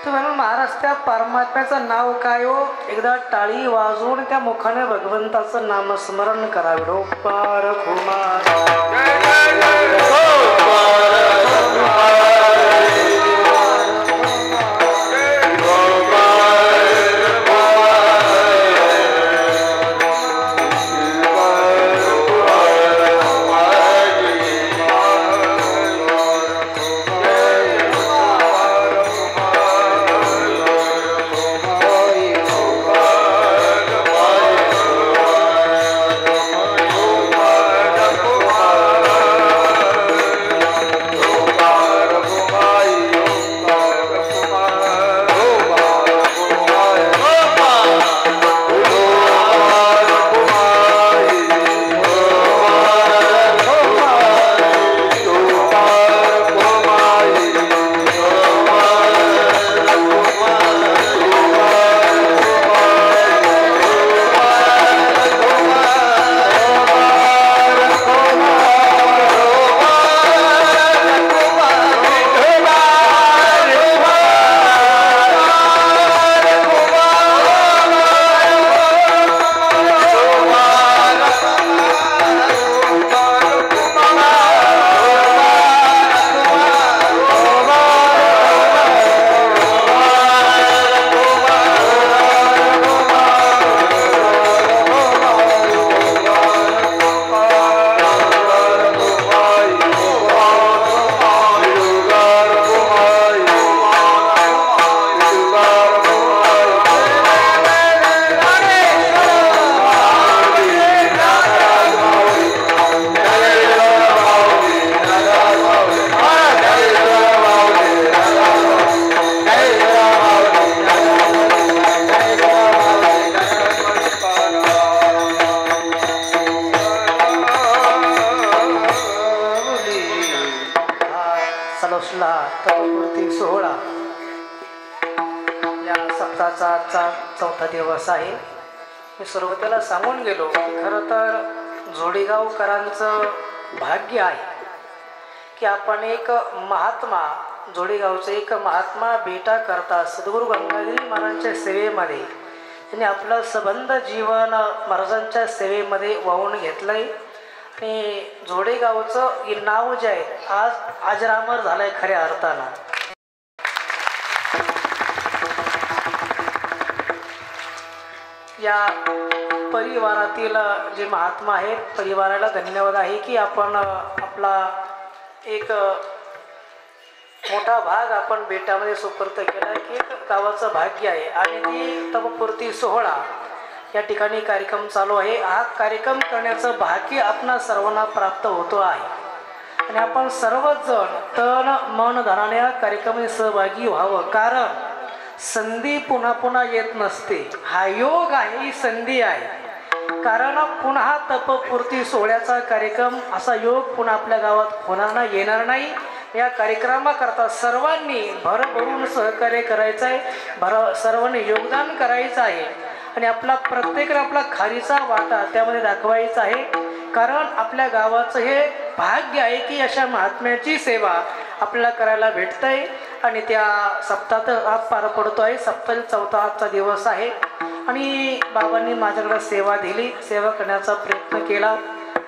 तुम्ही महाराज त्या परमात्म्याचं नाव काय हो एकदा टाळी वाजवून त्या मुखाने भगवंताचं नामस्मरण करावे पार सप्ताहाचा आजचा 4था दिवस आहे. मी सुरुवातीला सांगून गेलो की खरं तर जोडेगावकरांचं भाग्य आहे की आपण एक महात्मा, जोडेगावचे एक महात्मा बेटा करता सद्गुरू गंगाधरी महाराजांच्या सेवेमध्ये त्यांनी आपलं संबंध जीवन महाराजांच्या सेवेमध्ये वाहून घेतलं आहे. आणि जोडेगावचं हे नाव जे आहे आज अजरामर झालं आहे खऱ्या अर्थानं. या परिवारातील जे महात्मा आहेत परिवाराला धन्यवाद आहे की आपण आपला एक मोठा भाग आपण बेटामध्ये सुपूर्द केला आहे की एक गावाचं भाग्य आहे. आणि ती तपपूर्ती सोहळा या ठिकाणी कार्यक्रम चालू आहे. हा कार्यक्रम करण्याचं भाग्य आपणा सर्वांना प्राप्त होतो आहे आणि आपण सर्वजण तन मन धनाने या कार्यक्रमात सहभागी व्हावं. कारण संधी पुन्हा पुन्हा येत नसते. हा योग आहे, ही संधी आहे. कारण पुन्हा तपपूर्ती सोहळ्याचा कार्यक्रम असा योग पुन्हा आपल्या गावात होणार नाही, येणार नाही. या कार्यक्रमाकरता सर्वांनी भरभरून सहकार्य करायचं आहे, सर्वांनी योगदान करायचं आहे आणि आपला प्रत्येकाने आपला खारीचा वाटा त्यामध्ये दाखवायचा आहे. कारण आपल्या गावाचं हे भाग्य आहे की अशा महात्म्याची सेवा आपल्याला करायला भेटतं आहे आणि त्या सप्ताहात आज पार पडतो आहे. सप्ताहाचा 4था आजचा दिवस आहे आणि बाबांनी माझ्याकडे सेवा दिली, सेवा करण्याचा प्रयत्न केला.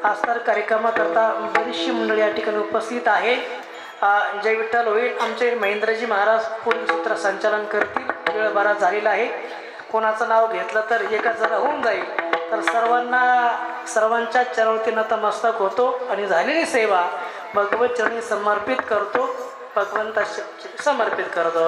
आज तर कार्यक्रमाकरता बरीचशी मंडळी या ठिकाणी उपस्थित आहे. जय विठ्ठल होईल. आमचे महेंद्रजी महाराज पुढील सूत्र संचालन करतील. वेळ बरा झालेला आहे. कोणाचं नाव घेतलं तर एका जरा होऊन जाईल. तर सर्वांच्या चरणावरती नतमस्तक होतो आणि झालेली सेवा भगवत चरणी समर्पित करतो, भगवंता समर्पित करतो.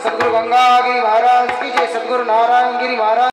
सद्गुरु गंगागिरी महाराज की जय. सद्गुरु नारायणगिरी महाराज.